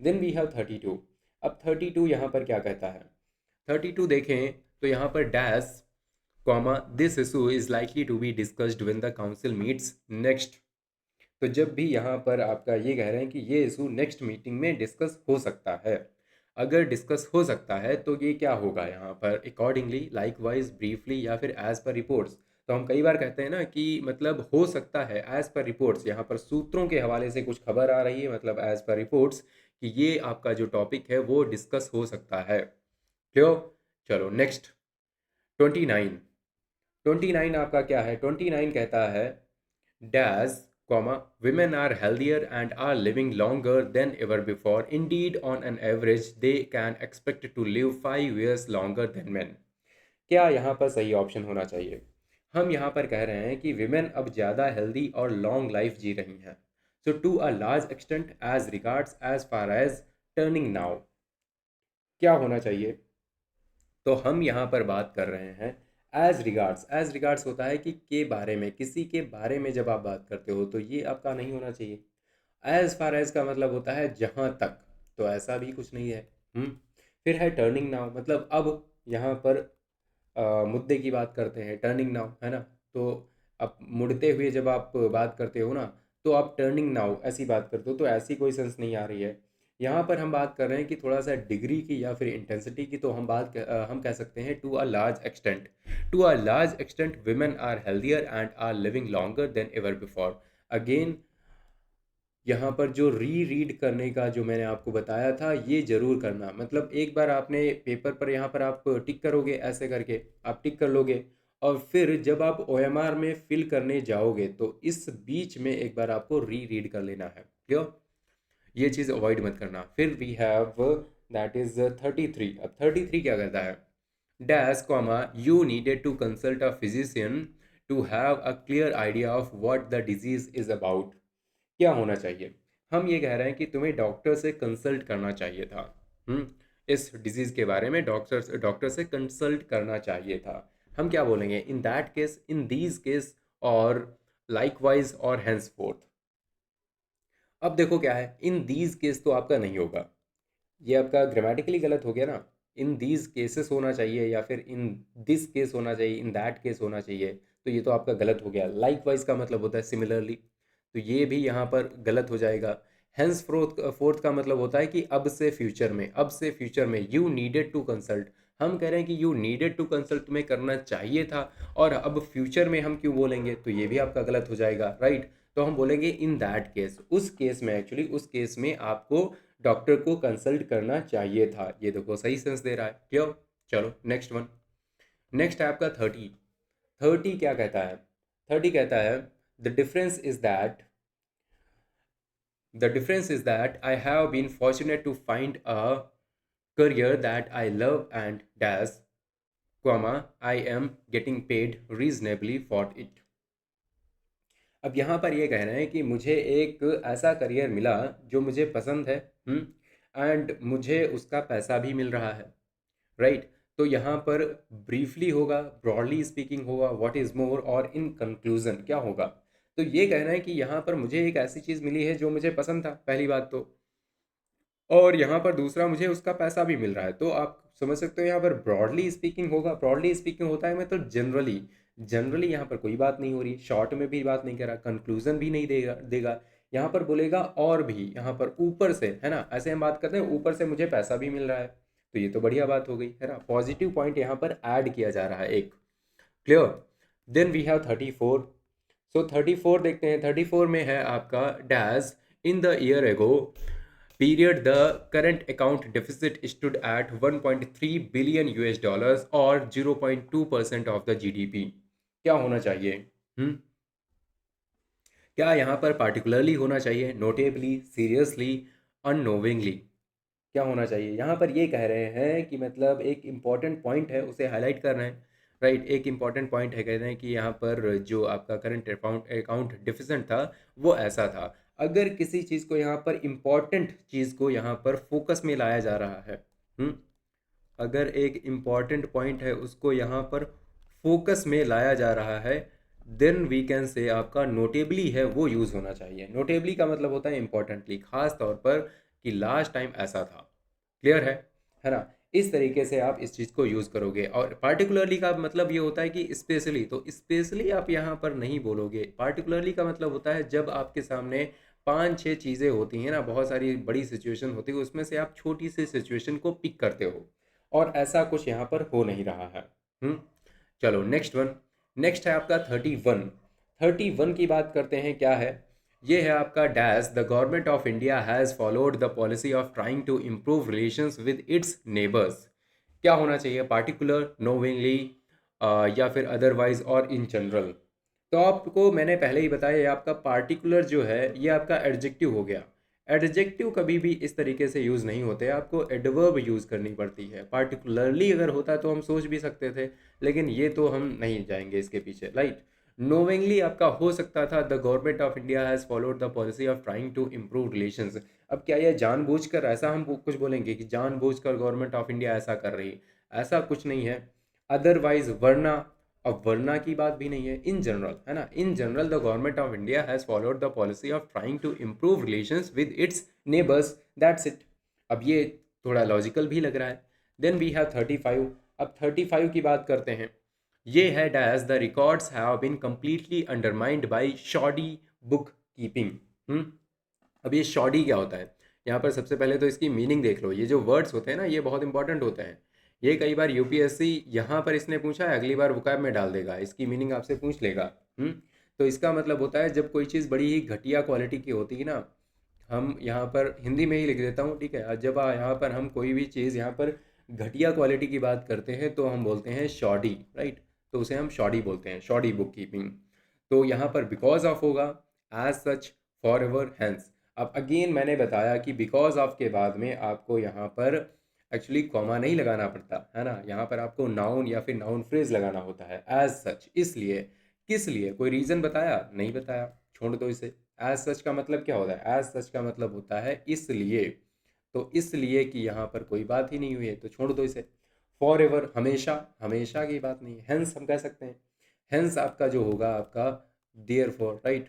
Then we have 32। अब 32 यहाँ पर क्या कहता है, 32 देखें तो यहाँ पर dash comma this issue is likely to be discussed when the council meets next. तो जब भी यहाँ पर आपका ये कह रहे हैं कि ये इशू नेक्स्ट मीटिंग में डिस्कस हो सकता है, अगर डिस्कस हो सकता है तो ये क्या होगा यहाँ पर अकॉर्डिंगली, लाइक वाइज, ब्रीफली या फिर एज पर रिपोर्ट्स। तो हम कई बार कहते हैं ना कि मतलब हो सकता है एज पर रिपोर्ट्स, यहाँ पर सूत्रों के हवाले से कुछ खबर आ रही है मतलब एज पर रिपोर्ट्स कि ये आपका जो टॉपिक है वो डिस्कस हो सकता है। क्लियर। चलो नेक्स्ट 29। 29 आपका क्या है, 29 कहता है dash comma women are healthier and are living longer than ever before, indeed on an average they can expect to live 5 years longer than men। क्या यहाँ पर सही ऑप्शन होना चाहिए। हम यहाँ पर कह रहे हैं कि विमेन अब ज़्यादा हेल्दी और लॉन्ग लाइफ जी रही हैं, so to a large extent as regards as far as turning now, क्या होना चाहिए। तो हम यहाँ पर बात कर रहे हैं एज रिगार्ड्स। एज रिगार्ड्स होता है कि के बारे में, किसी के बारे में जब आप बात करते हो तो ये आपका नहीं होना चाहिए। एज फार एज का मतलब होता है जहाँ तक, तो ऐसा भी कुछ नहीं है। फिर है टर्निंग नाउ, मतलब अब यहाँ पर मुद्दे की बात करते हैं, टर्निंग नाउ, है ना। तो अब मुड़ते हुए जब आप बात करते हो ना तो आप टर्निंग नाउ ऐसी बात करते हो, तो ऐसी कोई सेंस नहीं आ रही है। यहाँ पर हम बात कर रहे हैं कि थोड़ा सा डिग्री की या फिर इंटेंसिटी की, तो हम कह सकते हैं to a large extent. To a large extent women are healthier and are living longer than ever before. Again यहाँ पर जो रीड करने का जो मैंने आपको बताया था ये ज़रूर करना, मतलब एक बार आपने पेपर पर यहाँ पर आप टिक करोगे, ऐसे करके आप टिक कर लोगे और फिर जब आप ओएमआर में फिल करने जाओगे तो इस बीच में एक बार आपको रीड कर लेना है। क्लियर। ये चीज़ अवॉइड मत करना। फिर वी हैव दैट इज 33। अब 33 क्या कहता है, dash comma you needed to consult a physician to have a clear idea of what the disease is about. क्या होना चाहिए, हम ये कह रहे हैं कि तुम्हें डॉक्टर से कंसल्ट करना चाहिए था। इस डिजीज के बारे में डॉक्टर से कंसल्ट करना चाहिए था। हम क्या बोलेंगे, in that case, in these case, और लाइकवाइज और हेंस फोर्थ। अब देखो क्या है, इन दीज केस तो आपका नहीं होगा, ये आपका ग्रामेटिकली गलत हो गया ना। इन दीज केसेस होना चाहिए या फिर इन दिस केस होना चाहिए, इन दैट केस होना चाहिए, तो ये तो आपका गलत हो गया। लाइकवाइज का मतलब होता है सिमिलरली, तो ये भी यहाँ पर गलत हो जाएगा। हेंस फोर्थ फोर्थ का मतलब होता है कि अब से फ्यूचर में, अब से फ्यूचर में, यू नीडेड टू कंसल्ट, हम कह रहे हैं कि यू नीडेड टू कंसल्ट, तुम्हें करना चाहिए था, और अब फ्यूचर में हम क्यों बोलेंगे, तो ये भी आपका गलत हो जाएगा, राइट। तो हम बोलेंगे इन दैट केस, उस केस में, एक्चुअली उस केस में आपको डॉक्टर को कंसल्ट करना चाहिए था। ये देखो सही सेंस दे रहा है, क्यों। चलो नेक्स्ट वन। नेक्स्ट है आपका 30। 30 क्या कहता है? 30 कहता है the difference is that, the difference is that I have been fortunate to find a career that I love and dash, comma, I am getting paid reasonably for it. अब यहाँ पर ये कह रहे हैं कि मुझे एक ऐसा करियर मिला जो मुझे पसंद है, एंड मुझे उसका पैसा भी मिल रहा है, राइट। तो यहाँ पर ब्रीफली होगा, ब्रॉडली स्पीकिंग होगा, व्हाट इज़ मोर, और इन कंक्लूजन क्या होगा। तो ये कहना है कि यहाँ पर मुझे एक ऐसी चीज़ मिली है जो मुझे पसंद था, पहली बात तो, और यहाँ पर दूसरा मुझे उसका पैसा भी मिल रहा है। तो आप समझ सकते हो यहाँ पर ब्रॉडली स्पीकिंग होगा। ब्रॉडली स्पीकिंग होता है मतलब जनरली, जनरली यहाँ पर कोई बात नहीं हो रही, शॉर्ट में भी बात नहीं कर रहा, कंक्लूजन भी नहीं देगा देगा यहाँ पर बोलेगा और भी, यहाँ पर ऊपर से, है ना, ऐसे हम बात करते हैं, ऊपर से मुझे पैसा भी मिल रहा है, तो ये तो बढ़िया बात हो गई, है ना। पॉजिटिव पॉइंट यहाँ पर ऐड किया जा रहा है एक, clear. Then we have 34। So 34 देखते हैं। 34 में है आपका dash, in the year ago period the current account deficit stood at 1.3 billion US dollars और 0.2% of the GDP। क्या होना चाहिए? हम्म क्या यहाँ पर पार्टिकुलरली होना चाहिए, नोटेबली, सीरियसली, अननोविंगली? क्या होना चाहिए? यहाँ पर ये कह रहे हैं कि मतलब एक इम्पॉर्टेंट पॉइंट है उसे हाईलाइट कर रहे हैं, राइट। एक इम्पॉर्टेंट पॉइंट है, कह रहे हैं कि यहाँ पर जो आपका करंट अकाउंट डिफिसिट था वो ऐसा था। अगर किसी चीज़ को यहाँ पर इम्पॉर्टेंट चीज़ को यहाँ पर फोकस में लाया जा रहा है, अगर एक इम्पॉर्टेंट पॉइंट है उसको यहाँ पर फोकस में लाया जा रहा है, देन वी कैन से आपका नोटेबली है वो यूज़ होना चाहिए। नोटेबली का मतलब होता है इम्पॉर्टेंटली, खास तौर पर कि लास्ट टाइम ऐसा था, क्लियर है ना। इस तरीके से आप इस चीज़ को यूज़ करोगे। और पार्टिकुलरली का मतलब ये होता है कि स्पेशली, तो स्पेशली आप यहाँ पर नहीं बोलोगे। पार्टिकुलरली का मतलब होता है जब आपके सामने 5-6 चीज़ें होती हैं ना, बहुत सारी बड़ी सिचुएशन होती है, उसमें से आप छोटी सी सिचुएशन को पिक करते हो, और ऐसा कुछ यहाँ पर हो नहीं रहा है। हम्म चलो नेक्स्ट वन। नेक्स्ट है आपका 31। 31 की बात करते हैं, क्या है ये? है आपका dash, the government of India has followed the policy of trying to improve relations with its neighbours. क्या होना चाहिए? पार्टिकुलर, नोविंगली, या फिर अदरवाइज, और इन जनरल। तो आपको मैंने पहले ही बताया, ये आपका पार्टिकुलर जो है ये आपका एडजेक्टिव हो गया। एडजेक्टिव कभी भी इस तरीके से यूज़ नहीं होते, आपको एडवर्ब यूज़ करनी पड़ती है। पार्टिकुलरली अगर होता तो हम सोच भी सकते थे, लेकिन ये तो हम नहीं जाएंगे इसके पीछे, राइट। नोविंगली आपका हो सकता था, the government of India has followed the policy of trying to improve relations. अब क्या यह जानबूझकर, ऐसा हम कुछ बोलेंगे कि जानबूझकर गवर्नमेंट ऑफ इंडिया ऐसा कर रही है? ऐसा कुछ नहीं है। अदरवाइज, वरना, अब वरना की बात भी नहीं है। इन जनरल, है ना, in general the government of India has followed the policy of trying to improve relations with its neighbours, that's it. अब ये थोड़ा लॉजिकल भी लग रहा है। Then we have 35। अब 35 की बात करते हैं। ये है dash, the records have been completely undermined by shoddy bookkeeping. अब ये शॉडी क्या होता है? यहाँ पर सबसे पहले तो इसकी मीनिंग देख लो। ये जो वर्ड्स होते हैं ना, ये बहुत इंपॉर्टेंट होते हैं। ये कई बार यूपीएससी यहाँ पर इसने पूछा है, अगली बार वोकैब में डाल देगा, इसकी मीनिंग आपसे पूछ लेगा। तो इसका मतलब होता है जब कोई चीज़ बड़ी ही घटिया क्वालिटी की होती है ना, हम यहाँ पर हिंदी में ही लिख देता हूँ, ठीक है। जब यहाँ पर हम कोई भी चीज़ यहाँ पर घटिया क्वालिटी की बात करते हैं तो हम बोलते हैं शॉडी, राइट। तो उसे हम शॉडी बोलते हैं, शॉडी बुक कीपिंग। तो यहाँ पर बिकॉज ऑफ होगा, as such, forever, hence. अब अगेन मैंने बताया कि बिकॉज ऑफ के बाद में आपको यहाँ पर एक्चुअली कॉमा नहीं लगाना पड़ता, है ना। यहाँ पर आपको नाउन या फिर नाउन फ्रेज लगाना होता है, एज सच, इसलिए, किस लिए, कोई रीज़न बताया? नहीं बताया, छोड़ दो इसे। एज सच का मतलब क्या होता है? एज सच का मतलब होता है इसलिए। तो इसलिए कि यहाँ पर कोई बात ही नहीं हुई है, तो छोड़ दो इसे। फॉर एवर, हमेशा, हमेशा की बात नहीं है। हेंस हम कह सकते हैं। हेंस आपका जो होगा आपका देयर फॉर, राइट।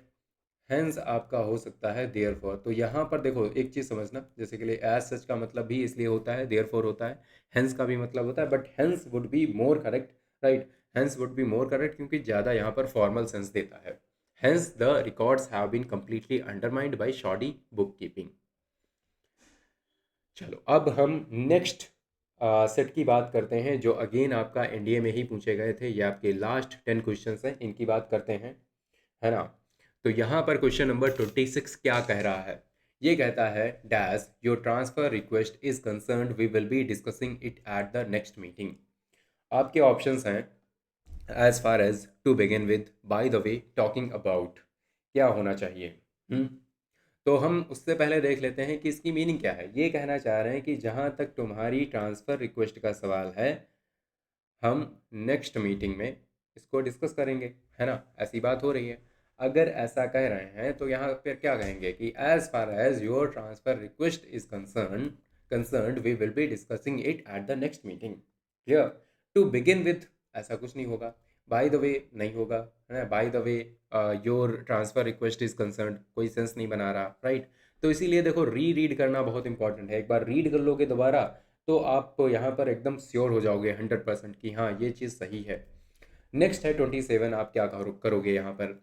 हेंस आपका हो सकता है देयर फॉर। तो यहाँ पर देखो एक चीज़ समझना, जैसे कि लिए एज सच का मतलब भी इसलिए होता है, देयर फॉर होता है, हेंस का भी मतलब होता है, but hence would be more correct, right. Hence would be more correct क्योंकि ज़्यादा यहाँ पर फॉर्मल सेंस देता है। Hence the records have been completely undermined by shoddy bookkeeping. चलो अब हम नेक्स्ट सेट की बात करते हैं जो अगेन आपका एनडीए में ही पूछे गए थे। ये आपके लास्ट 10 क्वेश्चंस हैं, इनकी बात करते हैं, है ना। तो यहाँ पर क्वेश्चन नंबर 26 क्या कह रहा है? ये कहता है dash your transfer request is concerned we will be discussing it at the next meeting. आपके ऑप्शंस हैं as far as, to begin with, by the way, talking about. क्या होना चाहिए? हम्म तो हम उससे पहले देख लेते हैं कि इसकी मीनिंग क्या है। ये कहना चाह रहे हैं कि जहाँ तक तुम्हारी ट्रांसफ़र रिक्वेस्ट का सवाल है, हम नेक्स्ट मीटिंग में इसको डिस्कस करेंगे, है ना। ऐसी बात हो रही है। अगर ऐसा कह रहे हैं तो यहाँ पर क्या कहेंगे कि as far as your transfer request is concerned we will be discussing it at the next meeting. Clear? To begin with ऐसा कुछ नहीं होगा, बाय द वे नहीं होगा, है ना। Bye the way your transfer request is concerned कोई sense नहीं बना रहा, राइट। तो इसीलिए देखो, रीड करना बहुत इंपॉर्टेंट है। एक बार रीड कर लोगे दोबारा तो आप यहाँ पर एकदम श्योर हो जाओगे 100% कि हाँ ये चीज़ सही है। नेक्स्ट है 27। आप क्या करोगे यहाँ पर?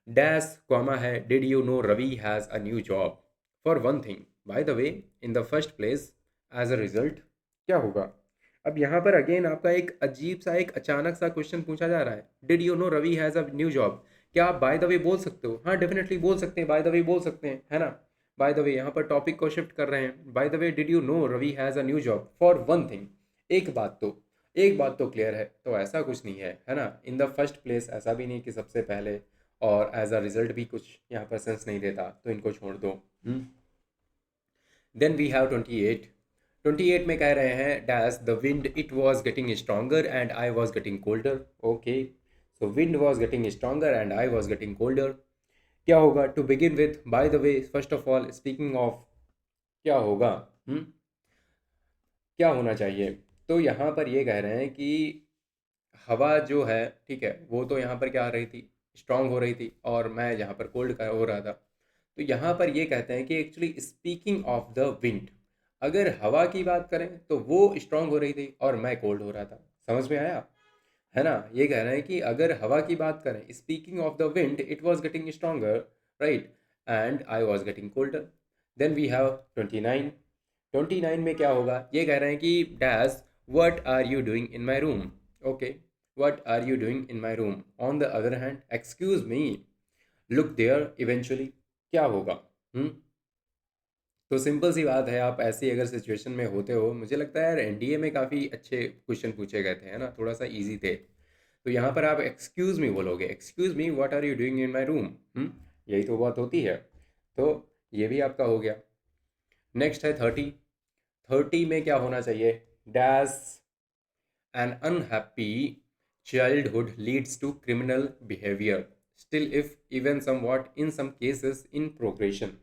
डैश कॉमा है, did you know Ravi has a new job for one thing, by the way, in the first place, as a result. क्या होगा? अब यहाँ पर अगेन आपका एक अजीब सा, एक अचानक सा क्वेश्चन पूछा जा रहा है। Did you know Ravi has a new job. क्या आप बाय द वे बोल सकते हो? हाँ डेफिनेटली बोल सकते हैं, बाय द वे बोल सकते हैं, है ना। बाय द वे यहाँ पर टॉपिक को शिफ्ट कर रहे हैं। By the way did you know Ravi has a new job for one thing. एक बात तो क्लियर है, तो ऐसा कुछ नहीं है ना। इन द फर्स्ट प्लेस ऐसा भी नहीं कि सबसे पहले, और एज अ रिजल्ट भी कुछ यहाँ पर सेंस नहीं देता, तो इनको छोड़ दो। Then we have 28। 28 में कह रहे हैं dash the wind it was getting stronger and I was getting colder. Okay, so wind was getting stronger and I was getting colder. क्या होगा? To begin with, by the way, first of all, speaking of. क्या होगा? हम्म क्या होना चाहिए? तो यहाँ पर ये कह रहे हैं कि हवा जो है, ठीक है, वो तो यहाँ पर क्या हो रही थी, स्ट्रांग हो रही थी, और मैं यहाँ पर कोल्ड का हो रहा था। तो यहाँ पर ये कहते हैं कि actually speaking of the wind, अगर हवा की बात करें तो वो स्ट्रांग हो रही थी और मैं कोल्ड हो रहा था। समझ में आया? है ना। ये कह रहे हैं कि अगर हवा की बात करें, speaking of the wind, it was getting stronger, right, and I was getting colder. Then we have 29। 29 में क्या होगा? ये कह रहे हैं कि dash what are you doing in my room. Okay, what are you doing in my room, on the other hand, excuse me, look there eventually. क्या होगा? हम्म तो सिंपल सी बात है, आप ऐसी अगर सिचुएशन में होते हो, मुझे लगता है यार एनडीए में काफ़ी अच्छे क्वेश्चन पूछे गए थे, है ना, थोड़ा सा इजी थे। तो यहाँ पर आप एक्सक्यूज़ मी बोलोगे, excuse me what are you doing in my room. यही तो बात होती है। तो ये भी आपका हो गया। नेक्स्ट है 30। 30 में क्या होना चाहिए? Dash an unhappy childhood leads to criminal behavior, still if even somewhat in some cases in progression।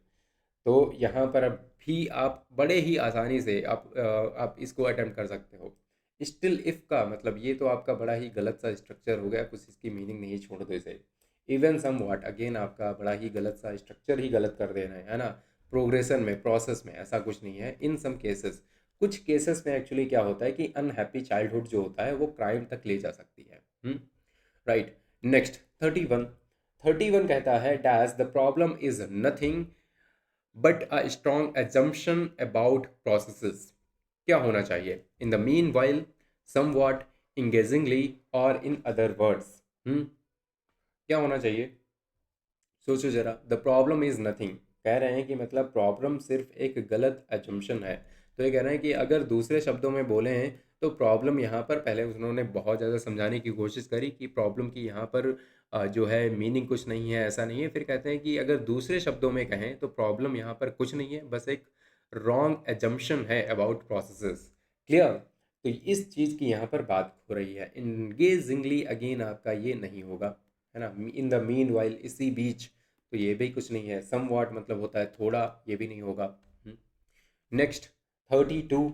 तो यहाँ पर अब भी आप बड़े ही आसानी से आप इसको अटेम्प्ट कर सकते हो। स्टिल इफ़ का मतलब ये तो आपका बड़ा ही गलत सा स्ट्रक्चर हो गया, कुछ इसकी मीनिंग नहीं, छोड़ दो इसे। इवन सम व्हाट, अगेन आपका बड़ा ही गलत सा स्ट्रक्चर ही गलत कर देना है ना। प्रोग्रेशन में, प्रोसेस में ऐसा कुछ नहीं है। इन सम केसेस, कुछ केसेस में एक्चुअली क्या होता है कि अनहैप्पी चाइल्डहुड जो होता है वो क्राइम तक ले जा सकती है। राइट। नेक्स्ट 31। 31 कहता है dash the problem is nothing but a strong assumption about processes. क्या होना चाहिए? In the meanwhile, somewhat, engagingly, और इन अदर वर्ड्स। क्या होना चाहिए? सोचो जरा। द प्रॉब्लम इज़ नथिंग, कह रहे हैं कि मतलब प्रॉब्लम सिर्फ एक गलत एजम्पशन है। तो ये कह रहे हैं कि अगर दूसरे शब्दों में बोले हैं तो प्रॉब्लम यहाँ पर, पहले उन्होंने बहुत ज़्यादा समझाने की कोशिश करी कि प्रॉब्लम की यहाँ पर जो है मीनिंग कुछ नहीं है, ऐसा नहीं है। फिर कहते हैं कि अगर दूसरे शब्दों में कहें तो प्रॉब्लम यहाँ पर कुछ नहीं है, बस एक रॉन्ग एजम्पशन है अबाउट प्रोसेसेस। क्लियर? तो इस चीज़ की यहाँ पर बात हो रही है। इंगेजिंगली अगेन आपका ये नहीं होगा, है ना। इन द मीन वाइल, इसी बीच, तो ये भी कुछ नहीं है। सम वॉट मतलब होता है थोड़ा, ये भी नहीं होगा। नेक्स्ट 32।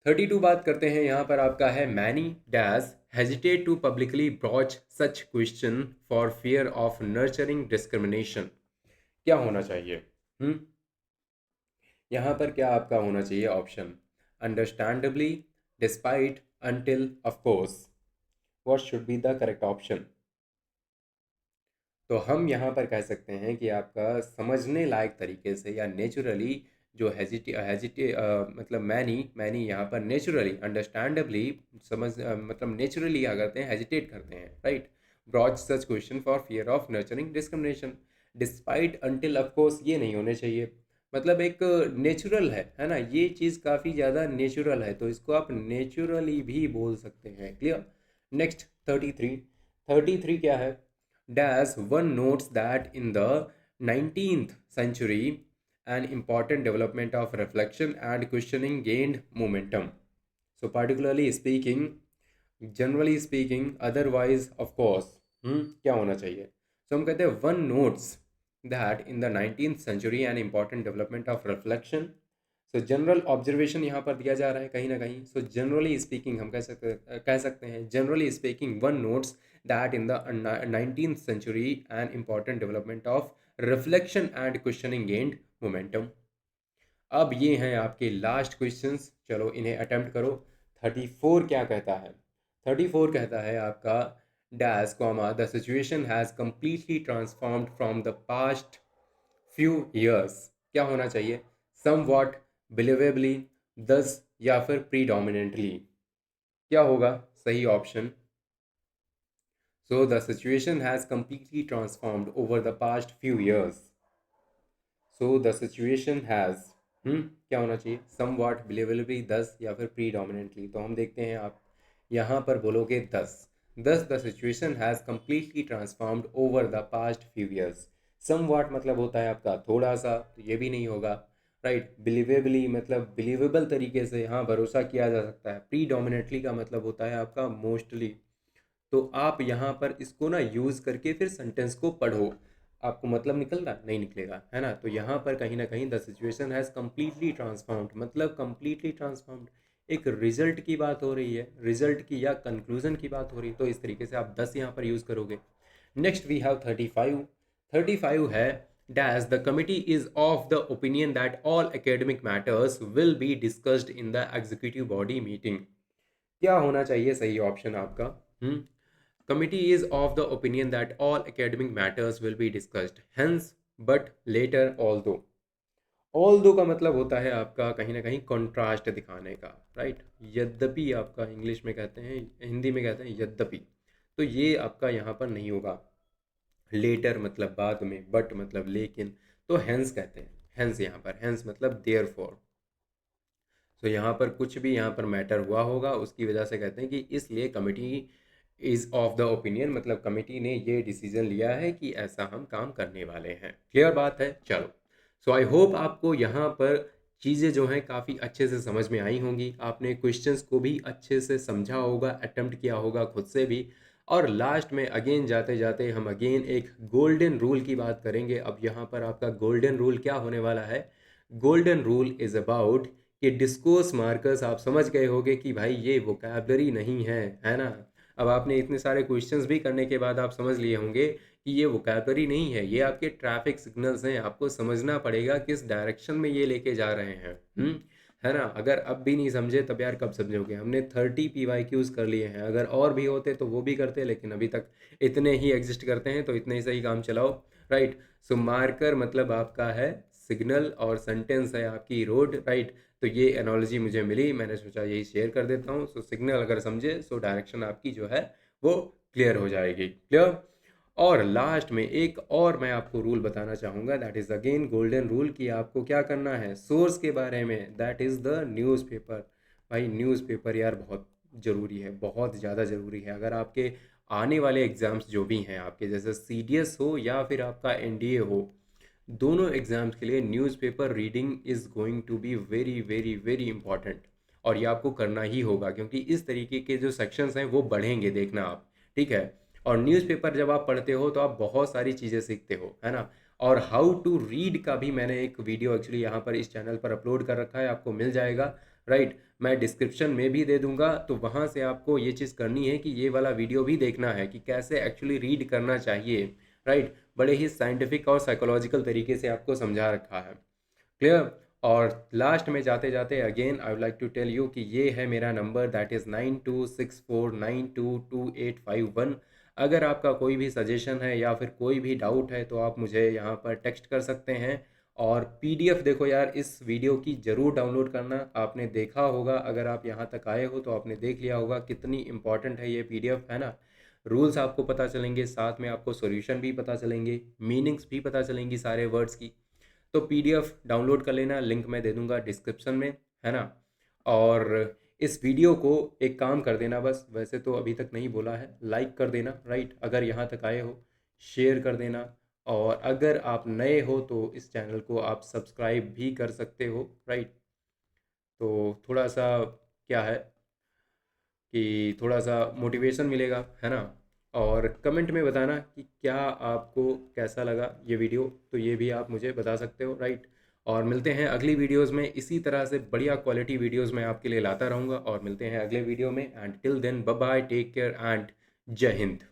32 बात करते हैं। यहाँ पर आपका है many dash hesitate to publicly broach such question for fear of nurturing discrimination. क्या होना चाहिए? यहाँ पर क्या आपका होना चाहिए option? Understandably, despite, until, of course. What should be the correct option? तो हम यहाँ पर कह सकते हैं कि आपका समझने लायक तरीके से या नेचुरली जो मतलब मैनी यहाँ पर नेचुरली अंडरस्टैंडेबली मतलब नेचुरली क्या करते हैं, हेजिटेट करते हैं, right. Brooch such question for fear of nurturing discrimination despite until, of course ये नहीं होने चाहिए, मतलब एक नेचुरल है ना, ये चीज़ काफ़ी ज़्यादा नेचुरल है, तो इसको आप नेचुरली भी बोल सकते हैं। क्लियर। नेक्स्ट 33 क्या है, dash one notes that in the 19th century an important development of reflection and questioning gained momentum. So particularly speaking, generally speaking, otherwise of course, क्या होना चाहिए? So हम कहते हैं one notes that in the 19th century an important development of reflection. So general observation यहाँ पर दिया जा रहा है कहीं ना कहीं. So generally speaking हम कह सकते हैं generally speaking one notes that in the 19th century an important development of reflection and questioning gained momentum. अब ये हैं आपके लास्ट क्वेश्चंस, चलो इन्हें अटेम्प्ट करो। 34 क्या कहता है, 34 कहता है आपका dash comma the situation has completely transformed from the past few years. क्या होना चाहिए, सम वॉट, बिलीवेबली, दस या फिर प्रीडोमिनेंटली। क्या होगा सही option? So the situation has completely transformed over the past few years. So the situation has क्या होना चाहिए, सम वॉट, बिलीवेबली, दस या फिर प्रीडोमिनेंटली। तो हम देखते हैं, आप यहाँ पर बोलोगे दस। The situation has completely transformed over the past few years. Somewhat मतलब होता है आपका थोड़ा सा, तो ये भी नहीं होगा, राइट। बिलीवेबली मतलब बिलीवेबल तरीके से, हाँ भरोसा किया जा सकता है। प्रीडोमिनेंटली का मतलब होता है आपका मोस्टली। तो आप यहाँ पर इसको ना यूज़ करके फिर सेंटेंस को पढ़ो, आपको मतलब निकल रहा नहीं निकलेगा, है ना। तो यहाँ पर कहीं ना कहीं the situation has completely transformed मतलब कम्प्लीटली ट्रांसफॉर्म्ड एक रिजल्ट की बात हो रही है, रिजल्ट की या कंक्लूजन की बात हो रही है, तो इस तरीके से आप 10 यहाँ पर यूज़ करोगे। नेक्स्ट वी हैव 35 है dash the committee is of the opinion that all academic matters will be discussed in the executive body meeting. क्या होना चाहिए सही ऑप्शन आपका? Committee is of the opinion that all academic matters will be discussed, hence, but later, although. Although का मतलब होता है आपका कहीं ना कहीं कॉन्ट्रास्ट दिखाने का, राइट। यद्यपि आपका इंग्लिश में कहते हैं, हिंदी में कहते हैं यद्यपि, तो ये आपका यहाँ पर नहीं होगा। लेटर मतलब बाद में, बट मतलब लेकिन, तो हैंस कहते हैं, हैंस यहाँ पर, हैंस मतलब देयर फॉर। तो यहाँ पर कुछ भी यहाँ पर मैटर हुआ होगा, उसकी वजह से कहते हैं कि इसलिए committee is of the opinion, मतलब कमिटी ने ये डिसीजन लिया है कि ऐसा हम काम करने वाले हैं। क्लियर बात है, चलो। सो आई होप आपको यहाँ पर चीज़ें जो हैं काफ़ी अच्छे से समझ में आई होंगी, आपने क्वेश्चंस को भी अच्छे से समझा होगा, अटेम्प्ट किया होगा खुद से भी। और लास्ट में अगेन जाते जाते हम अगेन एक गोल्डन रूल की बात करेंगे। अब यहाँ पर आपका गोल्डन रूल क्या होने वाला है, गोल्डन रूल इज़ अबाउट कि डिस्कोर्स मार्कर्स, आप समझ गए होंगे कि भाई ये वोकैबलरी नहीं है ना। अब आपने इतने सारे क्वेश्चंस भी करने के बाद आप समझ लिए होंगे कि ये वोकैबलरी नहीं है, ये आपके ट्रैफिक सिग्नल्स हैं, आपको समझना पड़ेगा किस डायरेक्शन में ये लेके जा रहे हैं, है ना। अगर अब भी नहीं समझे तब यार कब समझोगे। हमने 30 PYQs कर लिए हैं, अगर और भी होते तो वो भी करते, लेकिन अभी तक इतने ही एग्जिस्ट करते हैं, तो इतने ही सही काम चलाओ, राइट। सो मार्कर मतलब आपका है सिग्नल और सेंटेंस है आपकी रोड, राइट। तो ये एनोलॉजी मुझे मिली, मैंने सोचा यही शेयर कर देता हूँ। सो सिग्नल अगर समझे, सो डायरेक्शन आपकी जो है वो क्लियर हो जाएगी। क्लियर। और लास्ट में एक और मैं आपको रूल बताना चाहूँगा, that is again golden rule, कि आपको क्या करना है सोर्स के बारे में, दैट इज़ द न्यूज़पेपर। भाई न्यूज़पेपर यार बहुत ज़रूरी है, बहुत ज़्यादा ज़रूरी है। अगर आपके आने वाले एग्ज़ाम्स जो भी हैं आपके, जैसे CDS हो या फिर आपका NDA हो, दोनों एग्ज़ाम्स के लिए newspaper reading is going to be very very very important. और ये आपको करना ही होगा, क्योंकि इस तरीके के जो सेक्शंस हैं वो बढ़ेंगे, देखना आप, ठीक है। और न्यूज़पेपर जब आप पढ़ते हो तो आप बहुत सारी चीज़ें सीखते हो, है ना। और हाउ टू रीड का भी मैंने एक वीडियो एक्चुअली यहाँ पर इस चैनल पर अपलोड कर रखा है, आपको मिल जाएगा, राइट। मैं डिस्क्रिप्शन में भी दे दूंगा, तो वहाँ से आपको ये चीज़ करनी है कि ये वाला वीडियो भी देखना है कि कैसे एक्चुअली रीड करना चाहिए, राइट। बड़े ही साइंटिफिक और साइकोलॉजिकल तरीके से आपको समझा रखा है। क्लियर। और लास्ट में जाते जाते again I would like to tell you कि ये है मेरा नंबर, दैट इज़ 9264922851। अगर आपका कोई भी सजेशन है या फिर कोई भी डाउट है तो आप मुझे यहाँ पर टेक्स्ट कर सकते हैं, और पीडीएफ देखो यार, इस वीडियो की ज़रूर डाउनलोड करना। आपने देखा होगा, अगर आप यहाँ तक आए हो तो आपने देख लिया होगा कितनी इंपॉर्टेंट है ये पीडीएफ, है ना। रूल्स आपको पता चलेंगे, साथ में आपको सॉल्यूशन भी पता चलेंगे, मीनिंग्स भी पता चलेंगी सारे वर्ड्स की। तो पीडीएफ डाउनलोड कर लेना, लिंक मैं दे दूंगा डिस्क्रिप्शन में, है ना। और इस वीडियो को एक काम कर देना, बस वैसे तो अभी तक नहीं बोला है, लाइक कर देना, राइट, अगर यहाँ तक आए हो। शेयर कर देना। और अगर आप नए हो तो इस चैनल को आप सब्सक्राइब भी कर सकते हो, राइट। तो थोड़ा सा क्या है कि थोड़ा सा मोटिवेशन मिलेगा, है ना। और कमेंट में बताना कि क्या आपको कैसा लगा ये वीडियो, तो ये भी आप मुझे बता सकते हो, राइट। और मिलते हैं अगली वीडियोस में, इसी तरह से बढ़िया क्वालिटी वीडियोस मैं आपके लिए लाता रहूँगा। और मिलते हैं अगले वीडियो में, and till then bye bye, take care एंड जय हिंद।